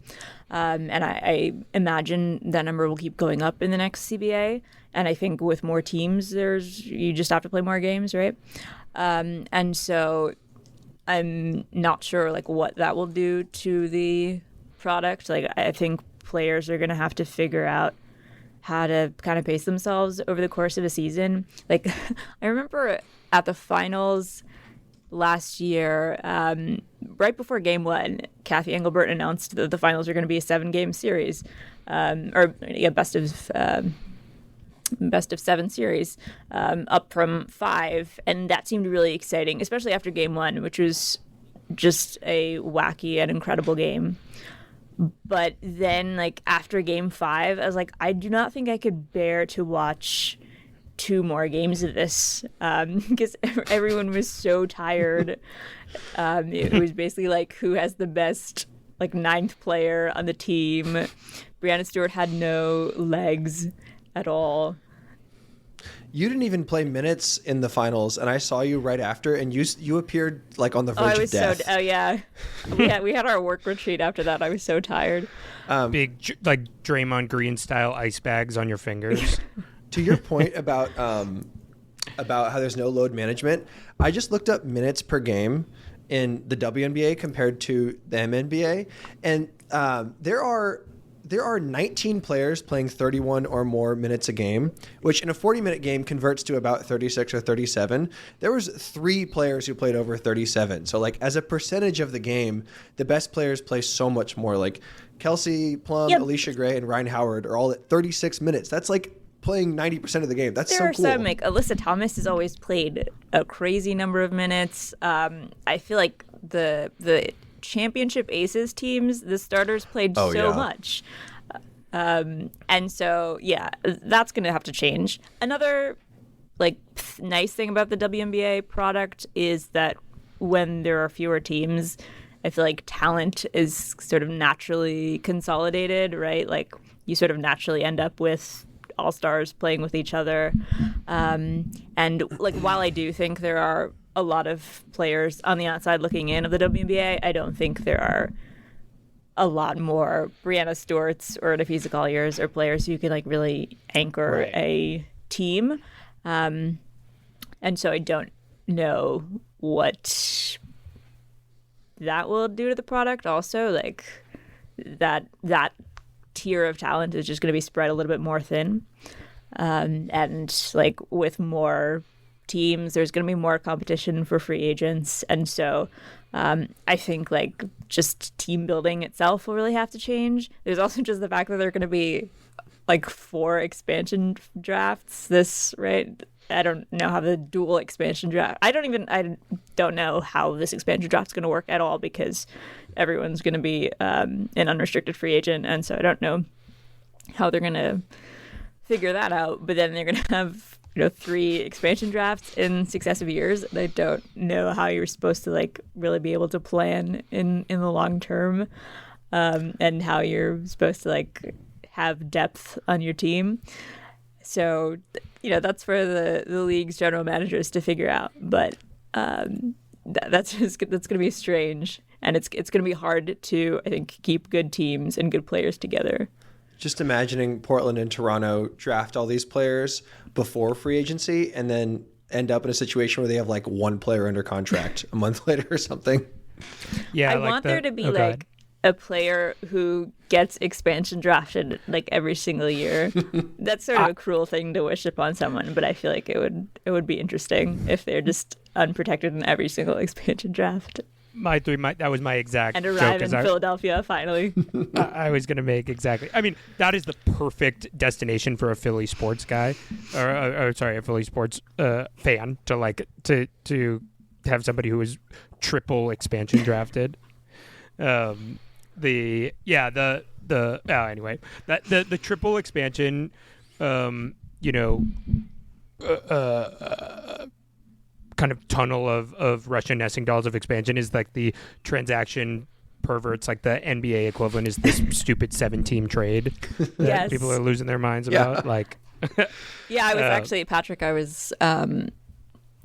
And I imagine that number will keep going up in the next CBA. And I think with more teams, you just have to play more games, right? And so I'm not sure what that will do to the product. I think players are going to have to figure out how to kind of pace themselves over the course of a season. I remember at the finals last year, right before game one, Kathy Engelbert announced that the finals are going to be a 7-game series, best of 7 series, up from 5. And that seemed really exciting, especially after game one, which was just a wacky and incredible game. But then, like, after Game 5, I was like, I do not think I could bear to watch 2 more games of this, because everyone was so tired. It was basically like, who has the best, like, 9th player on the team. Brianna Stewart had no legs at all. You didn't even play minutes in the finals, and I saw you right after, and you appeared like on the verge of death. Yeah, we had our work retreat after that. I was so tired. Big like Draymond Green style ice bags on your fingers. To your point about how there's no load management, I just looked up minutes per game in the WNBA compared to the MNBA, and there are 19 players playing 31 or more minutes a game, which in a 40-minute game converts to about 36 or 37. There was 3 players who played over 37. So, like, as a percentage of the game, the best players play so much more. Like, Kelsey Plum, Alicia Gray, and Ryan Howard are all at 36 minutes. That's like playing 90% of the game. That's there so cool. Some, like, Alyssa Thomas has always played a crazy number of minutes. I feel like the championship aces teams, the starters played much. And so, yeah, that's going to have to change. Another, like, nice thing about the WNBA product is that when there are fewer teams, I feel like talent is sort of naturally consolidated, right? Like, you sort of naturally end up with all-stars playing with each other. And, like, while I do think there are a lot of players on the outside looking in of the WNBA, I don't think there are a lot more Brianna Stewarts or Nafisa Colliers or players who can, like, really anchor a team. And so I don't know what that will do to the product. Also, like, that tier of talent is just going to be spread a little bit more thin. And, like, with more teams, there's going to be more competition for free agents. And so I think, like, just team building itself will really have to change. There's also just the fact that there are going to be, like, 4 expansion drafts right? I don't know how the dual expansion draft. I don't know how this expansion draft is going to work at all, because everyone's going to be an unrestricted free agent, and so I don't know how they're going to figure that out. But then they're going to have 3 expansion drafts in successive years. And I don't know how you're supposed to, like, really be able to plan in the long term, and how you're supposed to, like, have depth on your team. So, that's for the league's general managers to figure out. But that's going to be strange, and it's going to be hard to, I think, keep good teams and good players together. Just imagining Portland and Toronto draft all these players before free agency and then end up in a situation where they have, like, 1 player under contract a month later or something. Yeah, I want there to be like a player who gets expansion drafted, like, every single year. That's sort of a cruel thing to wish upon someone, but I feel like it would be interesting if they're just unprotected in every single expansion draft. That was my exact and arrive joke, in Philadelphia finally. I was going to make exactly. I mean, that is the perfect destination for a Philly sports guy, or sorry, a Philly sports fan to have somebody who is triple expansion drafted. Anyway, the triple expansion, kind of tunnel of Russian nesting dolls of expansion is like the transaction perverts, like the NBA equivalent is this stupid 7-team trade that people are losing their minds about. Like, I was actually, Patrick, I was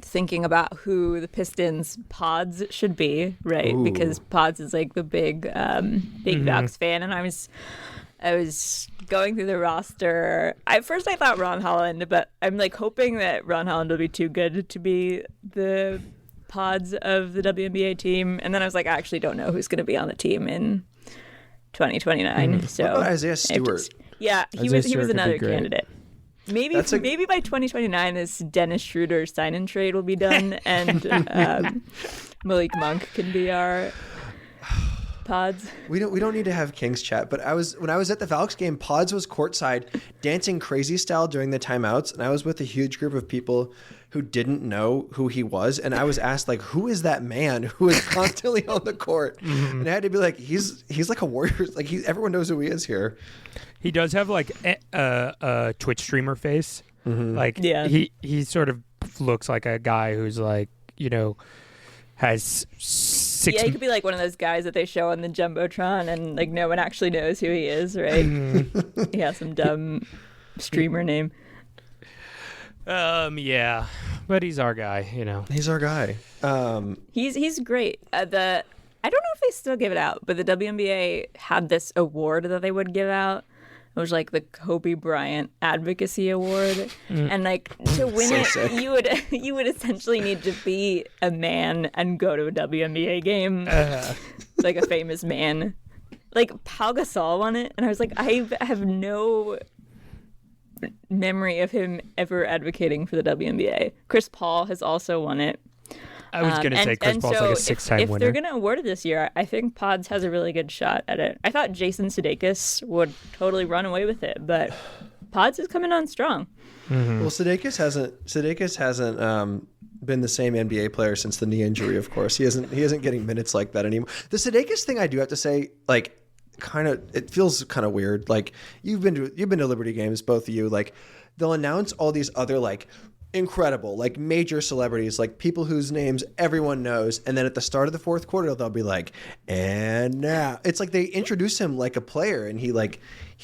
thinking about who the Pistons pods should be, right? Ooh. Because pods is like the big Bucks fan, and I was going through the roster. At first I thought Ron Holland, but I'm, like, hoping that Ron Holland will be too good to be the pods of the WNBA team. And then I was like, I actually don't know who's going to be on the team in 2029. So what about Isaiah Stewart? He was another candidate. Maybe by 2029 this Dennis Schroeder sign-in trade will be done, and Malik Monk can be our Pods. We don't need to have Kings chat, but when I was at the Valks game, Pods was courtside dancing crazy style during the timeouts, and I was with a huge group of people who didn't know who he was, and I was asked like, who is that man who is constantly on the court? And I had to be like, he's like a warrior, like everyone knows who he is here. He does have like a Twitch streamer face. Like he sort of looks like a guy who's like, has six. Yeah, he could be like one of those guys that they show on the Jumbotron and like no one actually knows who he is, right? He has some dumb streamer name. Yeah, but he's our guy, He's our guy. He's great. I don't know if they still give it out, but the WNBA had this award that they would give out. It was like the Kobe Bryant Advocacy Award, and like to win it, sick. you would essentially need to be a man and go to a WNBA game, like a famous man. Like Pau Gasol won it, and I was like, I have no memory of him ever advocating for the WNBA. Chris Paul has also won it. I was going to say Chris Paul's like a six-time winner. If they're going to award it this year, I think Pods has a really good shot at it. I thought Jason Sudeikis would totally run away with it, but Pods is coming on strong. Well, Sudeikis hasn't been the same NBA player since the knee injury. Of course, he isn't getting minutes like that anymore. The Sudeikis thing, I do have to say, like, it feels kind of weird. Like you've been to Liberty games, both of you. Like they'll announce all these other like incredible, like major celebrities, like people whose names everyone knows, and then at the start of the fourth quarter they'll be like, and now it's like they introduce him like a player, and he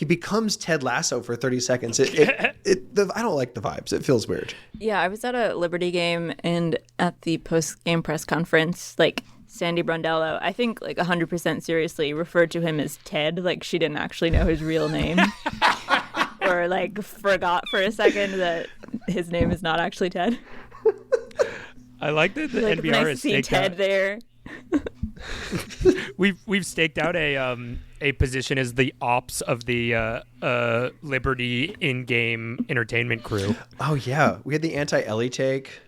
becomes Ted Lasso for 30 seconds. I don't like the vibes. It feels weird. Yeah, I was at a Liberty game, and at the post-game press conference, like Sandy Brondello, I think like 100% seriously referred to him as Ted, like she didn't actually know his real name. Or like forgot for a second that his name is not actually Ted. I like that the like, NBR nice has to see staked Ted out. there. We've staked out a position as the ops of the Liberty in-game entertainment crew. Oh yeah, we had the anti-Ellie take.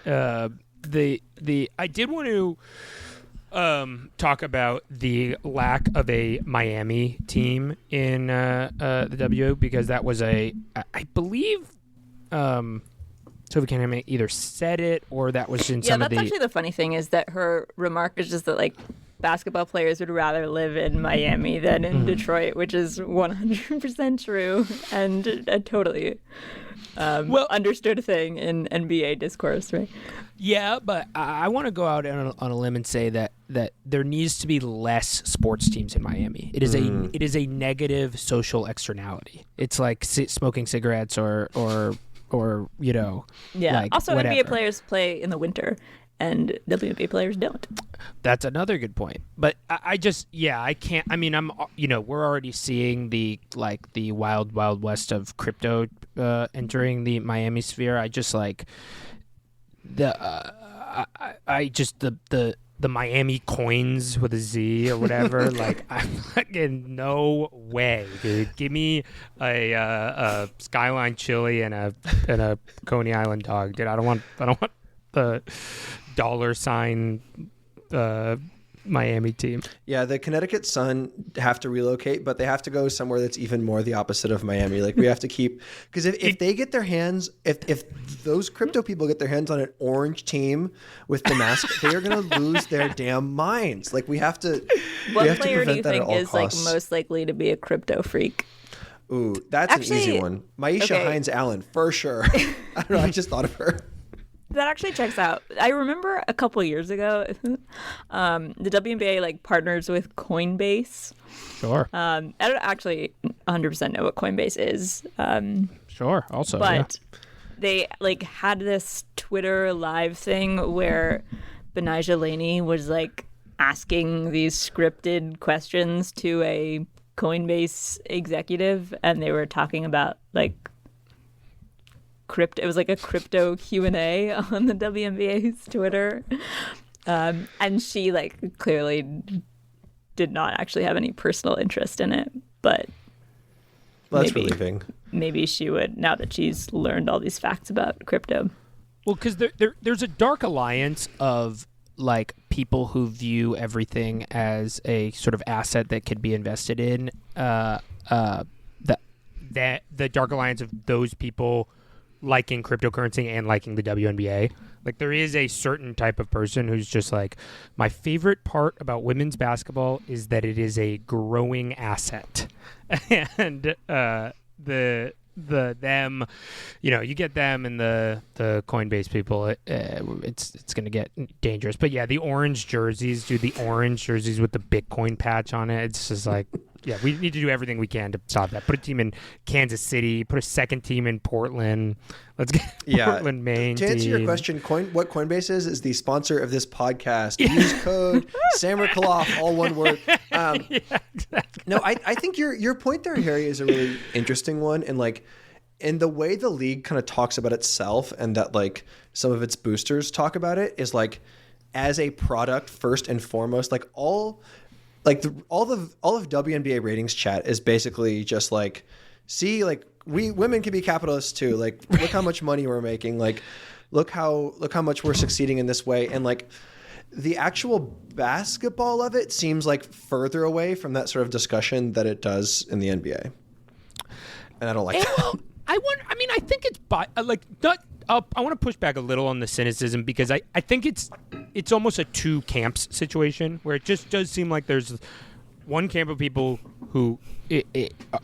I did want to talk about the lack of a Miami team in the W, because that was I believe Sophie Canham either said it or that was in some of the... Yeah, that's actually the funny thing, is that her remark is just that like basketball players would rather live in Miami than in Detroit, which is 100% true and a totally understood thing in NBA discourse, right? Yeah, but I want to go out on a limb and say that there needs to be less sports teams in Miami. It is a negative social externality. It's like smoking cigarettes or Yeah. like also, whatever. NBA players play in the winter, and WNBA players don't. That's another good point. But I can't. I mean, we're already seeing the wild west of crypto entering the Miami sphere. I just like the Miami coins with a Z or whatever. Like, I'm fucking no way, dude. Give me a Skyline chili and a Coney Island dog, dude. I don't want the $sign Miami team. Yeah, the Connecticut Sun have to relocate, but they have to go somewhere that's even more the opposite of Miami. Like we have to keep, because if they get their hands, if those crypto people get their hands on an orange team with the mask, they are going to lose their damn minds. Like we have to. What player do you think is like most likely to be a crypto freak? Ooh, that's an easy one. Maisha Hines-Allen, for sure. I don't know. I just thought of her. That actually checks out. I remember a couple years ago, the WNBA like partners with Coinbase. Sure. I don't actually 100% know what Coinbase is. Sure. Also, but they like had this Twitter live thing where Benijah Laney was like asking these scripted questions to a Coinbase executive, and they were talking about like crypto. It was like a crypto Q&A on the WNBA's Twitter, and she like clearly did not actually have any personal interest in it, but that's relieving. Maybe she would, now that she's learned all these facts about crypto. Well, because there's a dark alliance of like people who view everything as a sort of asset that could be invested in, the Dark Alliance of those people liking cryptocurrency and liking the WNBA. Like, there is a certain type of person who's just like, my favorite part about women's basketball is that it is a growing asset. And them, you get them and the Coinbase people, it's going to get dangerous. But yeah, the orange jerseys, dude, the orange jerseys with the Bitcoin patch on it, it's just like, yeah, we need to do everything we can to stop that. Put a team in Kansas City, put a second team in Portland. Let's get Portland, Maine. To answer your question, what Coinbase is the sponsor of this podcast. Use code SammerKloff, all one word. Yeah, exactly. No, I think your point there, Harry, is a really interesting one. And like, in the way the league kind of talks about itself, and that like some of its boosters talk about it, is like as a product first and foremost. Like all of WNBA ratings chat is basically just like, see, like women can be capitalists too. Like, look how much money we're making. Like, look how much we're succeeding in this way. And like, the actual basketball of it seems like further away from that sort of discussion that it does in the NBA. And I don't like that. Well, I think it's I want to push back a little on the cynicism, because I think it's almost a two camps situation, where it just does seem like there's one camp of people who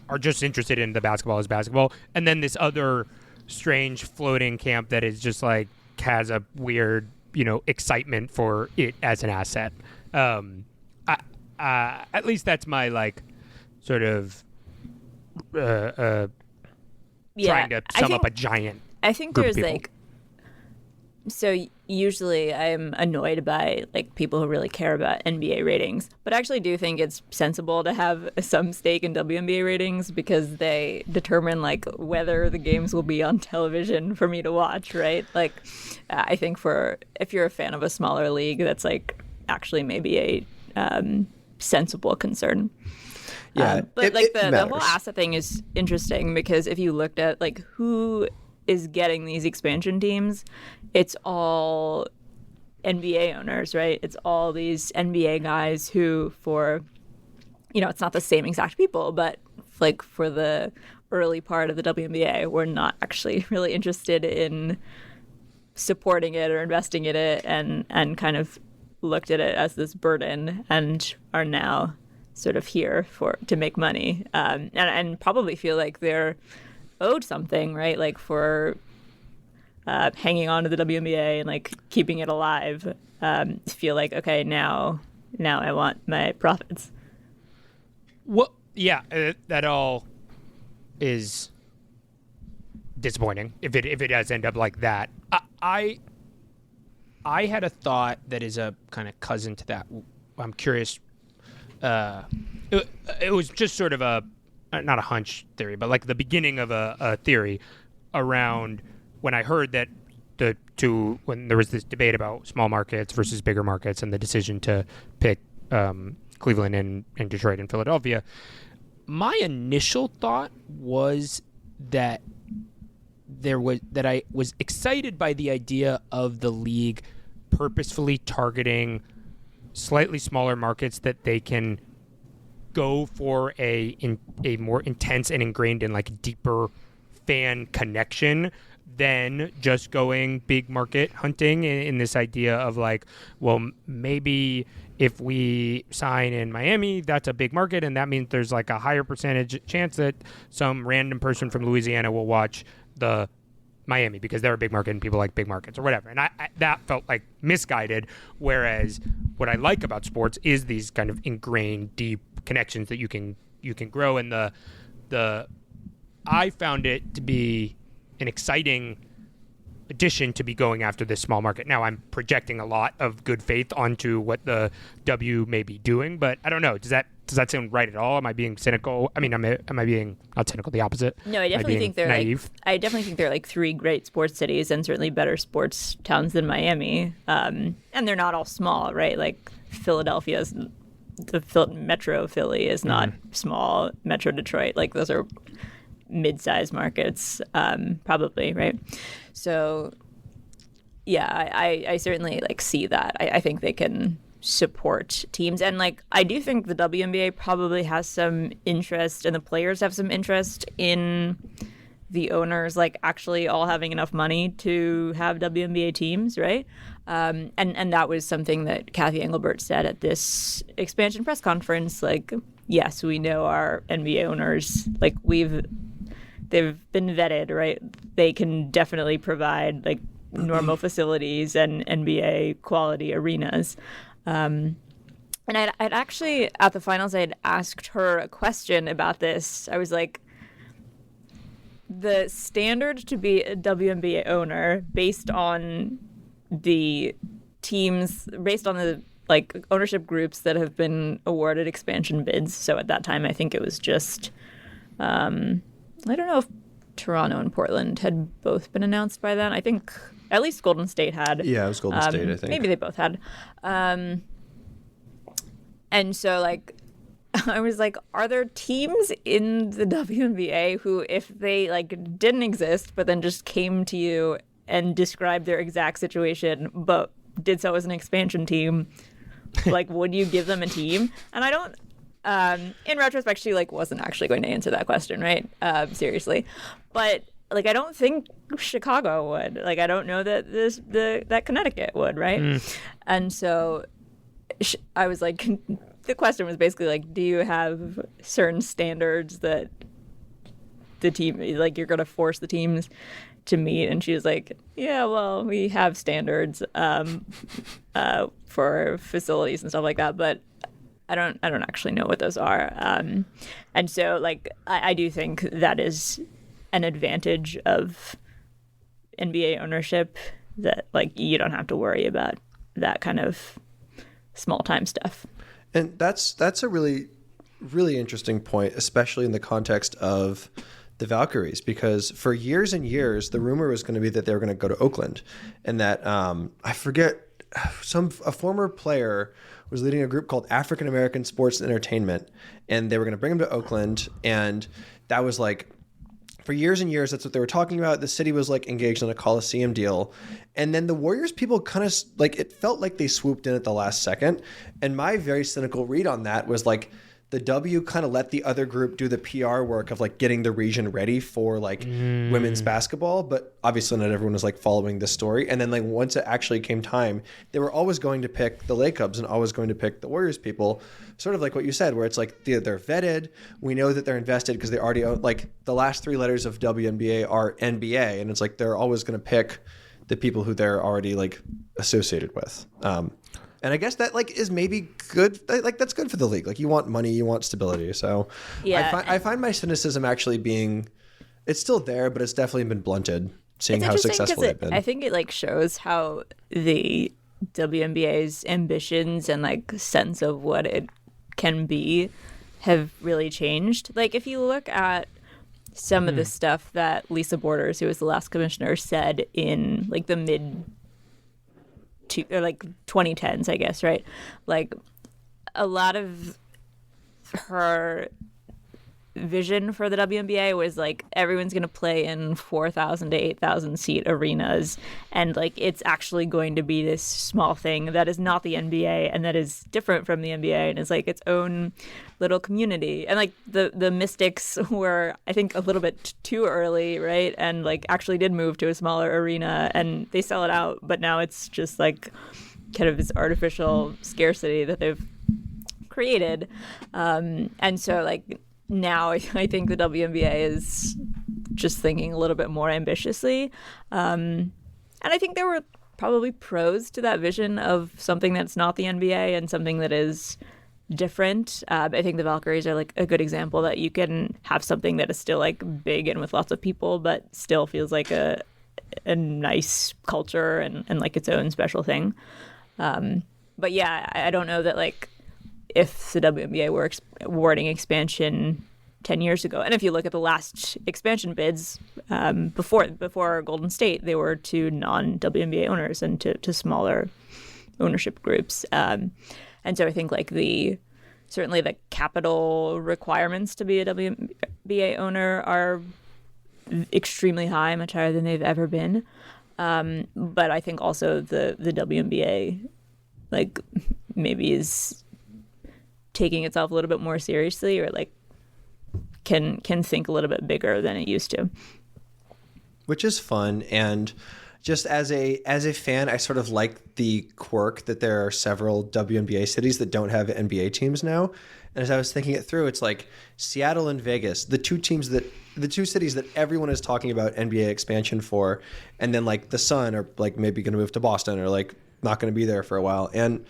are just interested in the basketball as basketball, and then this other strange floating camp that is just like has a weird excitement for it as an asset. At least that's my like sort of trying to sum up a giant. I think there's like, so usually I'm annoyed by like people who really care about NBA ratings, but I actually do think it's sensible to have some stake in WNBA ratings, because they determine like whether the games will be on television for me to watch, right? Like, I think if you're a fan of a smaller league, that's like actually maybe a sensible concern. Yeah, but like the whole asset thing is interesting, because if you looked at like who is getting these expansion teams, it's all NBA owners, right? It's all these NBA guys who, for, it's not the same exact people, but like for the early part of the WNBA, were not actually really interested in supporting it or investing in it, and kind of looked at it as this burden, and are now sort of here to make money, and probably feel like they're owed something, right? Like for hanging on to the WNBA and like keeping it alive. Feel like, okay, now I want my profits. Well, yeah, that all is disappointing if it does end up like that. I had a thought that is a kind of cousin to that. I'm curious. It was just sort of not a hunch theory, but like the beginning of a theory around when I heard that when there was this debate about small markets versus bigger markets, and the decision to pick Cleveland and Detroit and Philadelphia. My initial thought was that I was excited by the idea of the league purposefully targeting slightly smaller markets, that they can go for a more intense and ingrained and like deeper fan connection than just going big market hunting in this idea of like, well, maybe if we sign in Miami, that's a big market, and that means there's like a higher percentage chance that some random person from Louisiana will watch the Miami because they're a big market and people like big markets or whatever. And I that felt like misguided, whereas what I like about sports is these kind of ingrained, deep connections that you can grow. And I found it to be an exciting addition to be going after this small market. Now I'm projecting a lot of good faith onto what the W may be doing, but I don't know. Does that sound right at all? Am I being cynical? I mean, am I being not cynical? The opposite. No, I definitely think they're naive. I definitely think they're like three great sports cities, and certainly better sports towns than Miami. And they're not all small, right? Like Philadelphia's Metro Philly is not small. Metro Detroit, like those are mid-sized markets, probably, right? So yeah, I certainly like see that. I think they can support teams, and like I do think the WNBA probably has some interest, and the players have some interest in the owners like actually all having enough money to have WNBA teams, right? And that was something that Kathy Engelbert said at this expansion press conference. Like, yes, we know our NBA owners. Like they've been vetted, right? They can definitely provide like normal facilities and NBA quality arenas. And I'd actually, at the finals, I'd asked her a question about this. I was like, the standard to be a WNBA owner based on the teams, based on the like ownership groups that have been awarded expansion bids. So at that time, I think it was just, I don't know if Toronto and Portland had both been announced by then. I think at least Golden State had. Yeah, it was Golden State, I think. Maybe they both had. And so, like, I was like, are there teams in the WNBA who, if they, like, didn't exist, but then just came to you and described their exact situation, but did so as an expansion team, like, would you give them a team? And I don't, in retrospect, she, like, wasn't actually going to answer that question, right? Seriously. But, like, I don't think Chicago would. Like, I don't know that that Connecticut would, right? And so I was like, the question was basically like, do you have certain standards that the team, like, you're going to force the teams to meet? And she was like, yeah, well, we have standards for facilities and stuff like that, but I don't actually know what those are. And so, like, I do think that is an advantage of NBA ownership, that, like, you don't have to worry about that kind of small time stuff. And that's a really, really interesting point, especially in the context of the Valkyries, because for years and years, the rumor was going to be that they were going to go to Oakland, and that I forget, a former player was leading a group called African American Sports and Entertainment, and they were going to bring him to Oakland, and that was like, for years and years, that's what they were talking about. The city was like engaged in a Coliseum deal. And then the Warriors people kind of like, it felt like they swooped in at the last second. And my very cynical read on that was like, the W kind of let the other group do the PR work of like getting the region ready for like women's basketball. But obviously not everyone was like following this story. And then like once it actually came time, they were always going to pick the Lakers and always going to pick the Warriors people. Sort of like what you said, where it's like they're vetted. We know that they're invested because they already own, like, the last three letters of WNBA are NBA. And it's like they're always going to pick the people who they're already like associated with. And I guess that like is maybe good. Like that's good for the league. Like you want money, you want stability. So yeah, I find my cynicism actually being, it's still there, but it's definitely been blunted. Seeing how successful they've been. I think it like shows how the WNBA's ambitions and like sense of what it can be have really changed. Like if you look at some of the stuff that Lisa Borders, who was the last commissioner, said in like the mid or like 2010s, I guess, right? Like a lot of her vision for the WNBA was like everyone's going to play in 4,000 to 8,000 seat arenas, and like it's actually going to be this small thing that is not the NBA and that is different from the NBA and is like its own little community. And like the Mystics were, I think, a little bit too early, right? And like actually did move to a smaller arena and they sell it out, but now it's just like kind of this artificial scarcity that they've created. And so like now I think the WNBA is just thinking a little bit more ambitiously. And I think there were probably pros to that vision of something that's not the NBA and something that is different. I think the Valkyries are like a good example that you can have something that is still like big and with lots of people, but still feels like a nice culture and like its own special thing. But yeah, I don't know that like if the WNBA were awarding expansion 10 years ago. And if you look at the last expansion bids before Golden State, they were to non-WNBA owners and to smaller ownership groups. And so I think like certainly the capital requirements to be a WNBA owner are extremely high, much higher than they've ever been. But I think also the WNBA like maybe is taking itself a little bit more seriously, or like can think a little bit bigger than it used to, which is fun. And just as a fan, I sort of like the quirk that there are several WNBA cities that don't have NBA teams now. And as I was thinking it through, it's like Seattle and Vegas, the two cities that everyone is talking about NBA expansion for, and then like the Sun are like maybe going to move to Boston, or like not going to be there for a while. And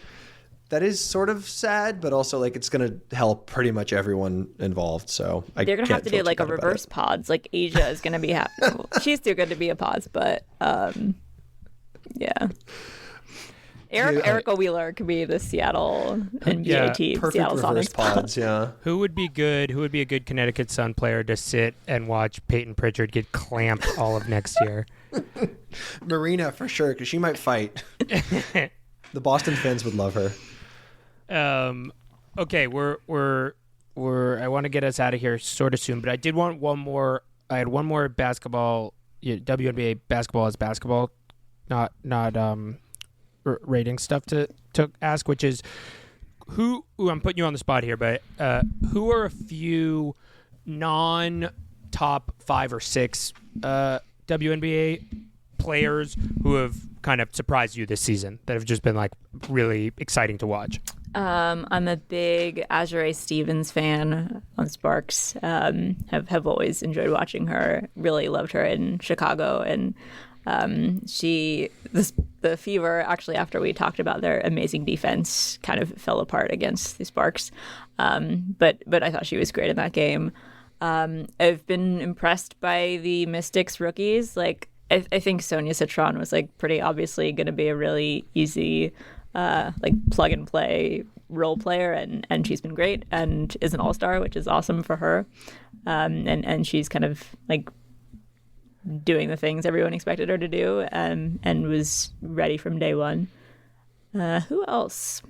that is sort of sad, but also like it's going to help pretty much everyone involved. So they're going to have to do like a reverse pods. Like Asia is going to be she's too good to be a pods, but yeah. Erica Wheeler could be the Seattle NBA team. Perfect Seattle reverse Sonics pods. Yeah. Who would be good? Who would be a good Connecticut Sun player to sit and watch Peyton Pritchard get clamped all of next year? Marina for sure, because she might fight. The Boston fans would love her. Okay, we're I want to get us out of here sort of soon, but I did want one more. I had one more basketball, WNBA basketball as basketball, not rating stuff to ask, which is who I'm putting you on the spot here, but who are a few non-top 5 or 6 WNBA players who have kind of surprised you this season that have just been like really exciting to watch? I'm a big Azure Stevens fan on Sparks. Have always enjoyed watching her. Really loved her in Chicago, and the Fever, actually, after we talked about their amazing defense, kind of fell apart against the Sparks. But I thought she was great in that game. I've been impressed by the Mystics rookies. Like I think Sonia Citron was like pretty obviously going to be a really easy like plug and play role player, and she's been great and is an all-star, which is awesome for her. And she's kind of like doing the things everyone expected her to do, and was ready from day one. Who else?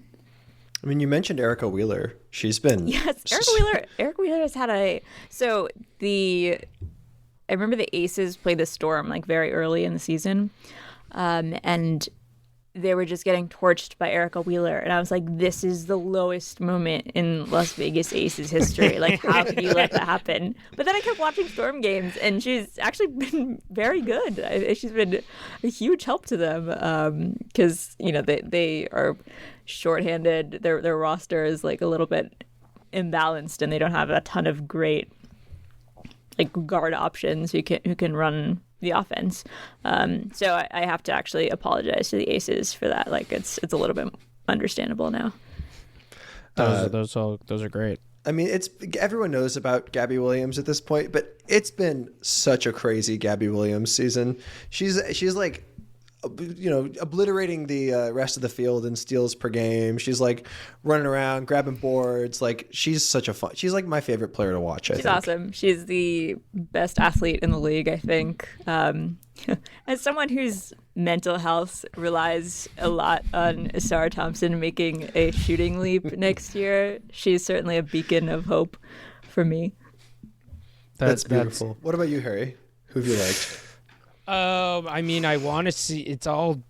I mean, you mentioned Erica Wheeler. She's been Erica Wheeler has had I remember the Aces played the Storm like very early in the season, and they were just getting torched by Erica Wheeler, and I was like, this is the lowest moment in Las Vegas Aces history. Like, how could you let that happen? But then I kept watching Storm games, and she's actually been very good. She's been a huge help to them, because they are shorthanded. Their roster is like a little bit imbalanced, and they don't have a ton of great like guard options who can run the offense. So I have to actually apologize to the Aces for that. Like it's a little bit understandable now. Those are great. I mean, everyone knows about Gabby Williams at this point, but it's been such a crazy Gabby Williams season. She's like, obliterating the rest of the field in steals per game. She's like running around, grabbing boards. Like she's she's like my favorite player to watch. She's awesome. She's the best athlete in the league, I think. As someone whose mental health relies a lot on Sarah Thompson making a shooting leap next year, she's certainly a beacon of hope for me. That's beautiful. What about you, Harry? Who have you liked? I mean, I want to see. It's all.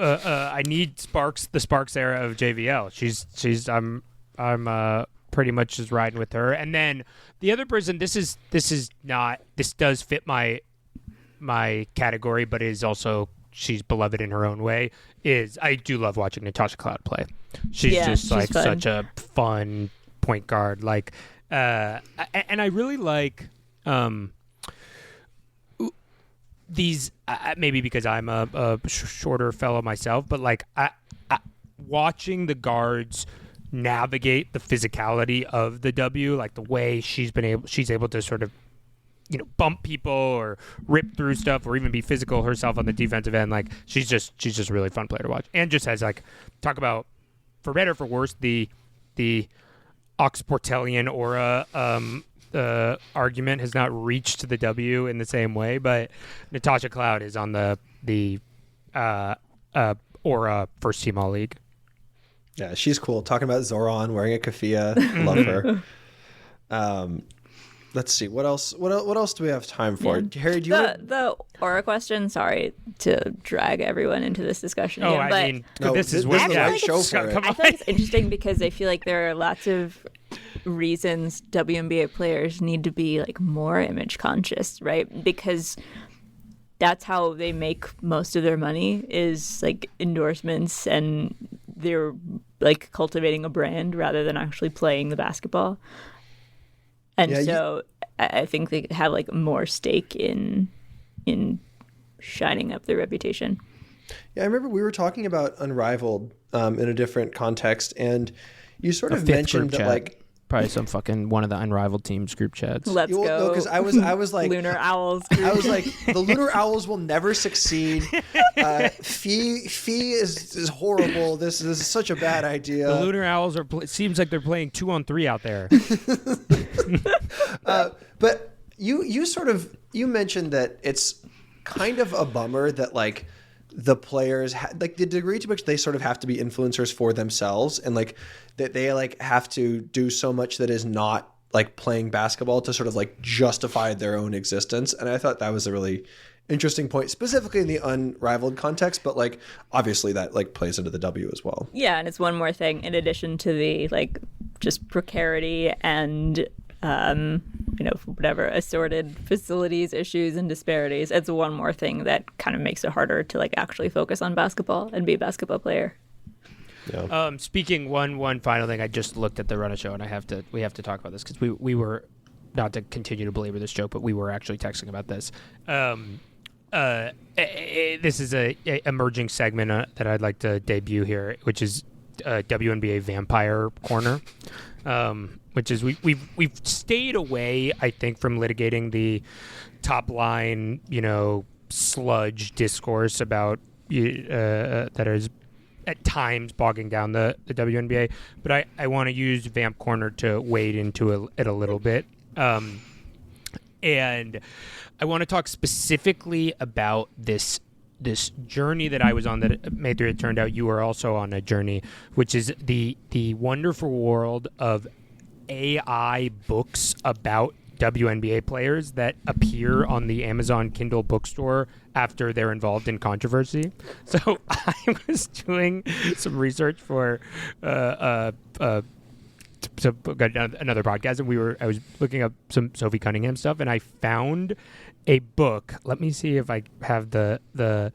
I need the Sparks era of JVL. I'm pretty much just riding with her. And then the other person. This does fit my category, but is also she's beloved in her own way. I do love watching Natasha Cloud play. She's like fun. Such a fun point guard. Like, and I really like. These maybe because I'm a shorter fellow myself, but like I watching the guards navigate the physicality of the W, like the way she's able to sort of bump people or rip through stuff or even be physical herself on the defensive end. Like she's just a really fun player to watch, and just has like talk about for better or for worse the Oxportellian aura. Argument has not reached the W in the same way, but Natasha Cloud is on the Aura first team all league. Yeah, she's cool. Talking about Zoran wearing a keffiyeh, love her. let's see what else. What else do we have time for? Harry, do you? The Aura question. Sorry to drag everyone into this discussion Oh, again, I mean, No, this is this what is the right show for it. Come I on. feel like it's interesting because I feel like there are lots of reasons WNBA players need to be like more image conscious, right? Because that's how they make most of their money is like endorsements, and they're like cultivating a brand rather than actually playing the basketball. And so I think they have like more stake in shining up their reputation. Yeah, I remember we were talking about Unrivaled in a different context, and you sort of fifth mentioned group that chat. like Probably some fucking one of the Unrivaled teams group chats. Let's well, go. no, because I was like Lunar Owls. I was like, the Lunar Owls will never succeed. Fee is horrible. This is such a bad idea. The Lunar Owls seems like they're playing 2-on-3 out there. But you mentioned that it's kind of a bummer that like the players like the degree to which they sort of have to be influencers for themselves, and like that they like have to do so much that is not like playing basketball to sort of like justify their own existence. And I thought that was a really interesting point, specifically in the Unrivaled context, but like obviously that like plays into the W as well. Yeah, and it's one more thing in addition to the like just precarity and whatever assorted facilities issues and disparities. It's one more thing that kind of makes it harder to like actually focus on basketball and be a basketball player. Yeah. Speaking one final thing, I just looked at the run of show, and we have to talk about this because we were, not to continue to belabor this joke, but we were actually texting about this. This is a emerging segment that I'd like to debut here, which is WNBA Vampire Corner, which is we've stayed away, I think, from litigating the top line, sludge discourse about that is at times bogging down the WNBA, but I want to use Vamp Corner to wade into it a little bit. And I want to talk specifically about this journey that I was on that Maitreyi, it turned out you were also on a journey, which is the wonderful world of AI books about WNBA players that appear on the Amazon Kindle bookstore after they're involved in controversy. So I was doing some research for another podcast, and I was looking up some Sophie Cunningham stuff, and I found a book. Let me see if I have the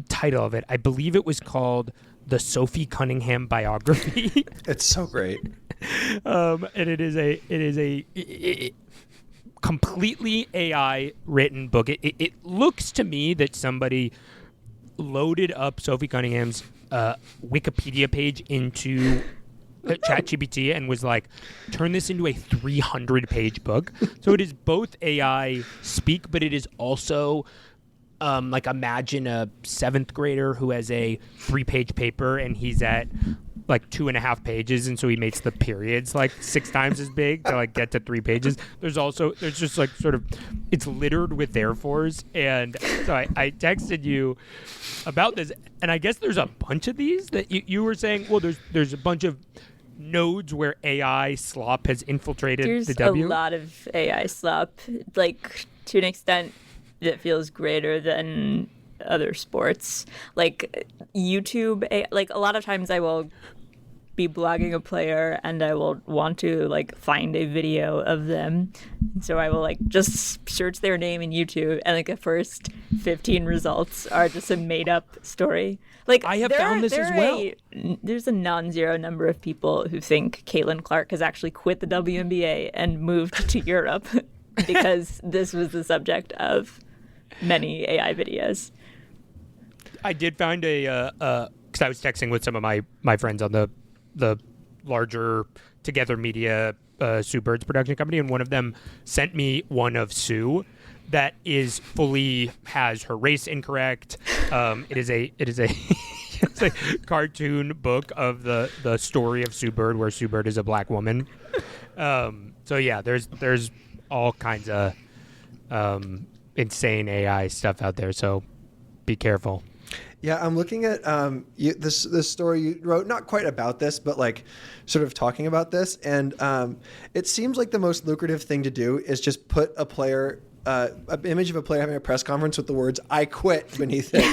title of it. I believe it was called The Sophie Cunningham Biography. It's so great. And it is a completely AI written book. It looks to me that somebody loaded up Sophie Cunningham's Wikipedia page into ChatGPT and was like, turn this into a 300-page book. So it is both AI speak, but it is also like, imagine a 7th grader who has a 3-page paper and he's at like 2.5 pages, and so he makes the periods like 6 times as big to like get to 3 pages. There's just like sort of, it's littered with therefores, and so I texted you about this, and I guess there's a bunch of these that you were saying. Well, there's a bunch of nodes where AI slop has infiltrated the W. There's a lot of AI slop, like to an extent that feels greater than other sports. Like YouTube, like a lot of times I will be blogging a player and I will want to like find a video of them. So I will like just search their name in YouTube, and like the first 15 results are just a made up story. Like I have found this as well. There's a non-zero number of people who think Caitlin Clark has actually quit the WNBA and moved to Europe because this was the subject of many AI videos. I did find because I was texting with some of my friends on the larger Together Media Sue Bird's production company, and one of them sent me one of Sue that is fully has her race incorrect. It is a it's a cartoon book of the story of Sue Bird, where Sue Bird is a black woman. So yeah, there's all kinds of insane AI stuff out there. So be careful. Yeah, I'm looking at this story you wrote, not quite about this, but like sort of talking about this. And it seems like the most lucrative thing to do is just put a player, an image of a player having a press conference with the words "I quit" beneath it.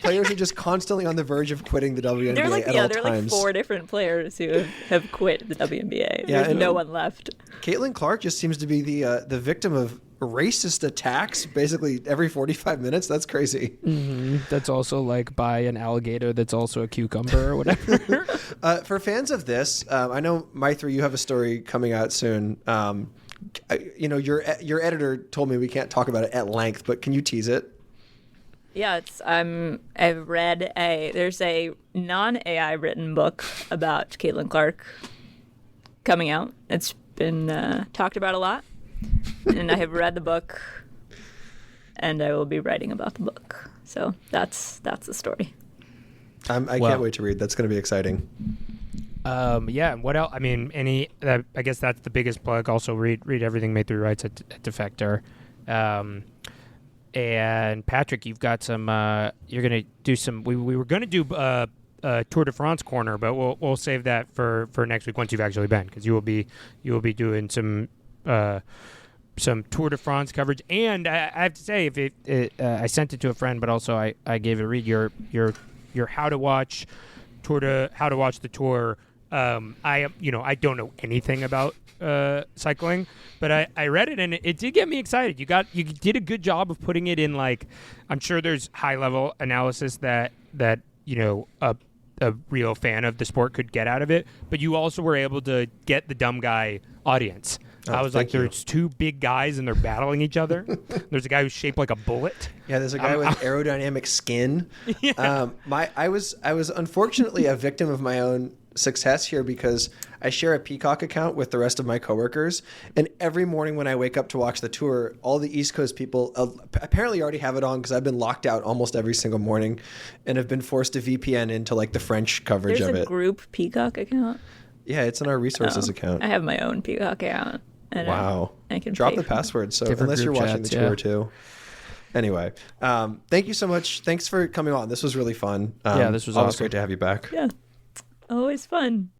Players are just constantly on the verge of quitting the WNBA There are like at all there are times. like 4 different players who have quit the WNBA. Yeah, There's and no one left. Caitlin Clark just seems to be the victim of racist attacks basically every 45 minutes. That's crazy. That's also like by an alligator that's also a cucumber or whatever. For fans of this, I know, Maitreyi, you have a story coming out soon. Your editor told me we can't talk about it at length, but can you tease it? Yeah, I've read there's a non-AI written book about Caitlin Clark coming out. It's been talked about a lot, and I have read the book, and I will be writing about the book. So that's the story. I can't wait to read. That's going to be exciting. Yeah, and what else? I mean, I guess that's the biggest plug. Also, read everything Maitreyi writes at Defector. And Patrick, you've got some. You're gonna do some. We were gonna do Tour de France corner, but we'll save that for next week once you've actually been, because you will be doing some Tour de France coverage. And I have to say, I sent it to a friend, but also I gave it a read. Your how to watch the tour. I don't know anything about cycling, but I read it and it did get me excited. You did a good job of putting it in, like, I'm sure there's high level analysis that a real fan of the sport could get out of it, but you also were able to get the dumb guy audience. I was like, there's 2 big guys and they're battling each other. There's a guy who's shaped like a bullet. Yeah, there's a guy with aerodynamic skin. Yeah. I was unfortunately a victim of my own success here, because I share a Peacock account with the rest of my coworkers, and every morning when I wake up to watch the tour, all the East Coast people apparently already have it on, because I've been locked out almost every single morning and have been forced to VPN into like the French coverage of it. There's a group Peacock account. Yeah, it's in our resources account. I have my own Peacock account. Wow. I can drop pay the for password. So different unless you're group watching chats, the tour too. Anyway, thank you so much. Thanks for coming on. This was really fun. Yeah, this was always awesome. great to have you back. Yeah, always fun.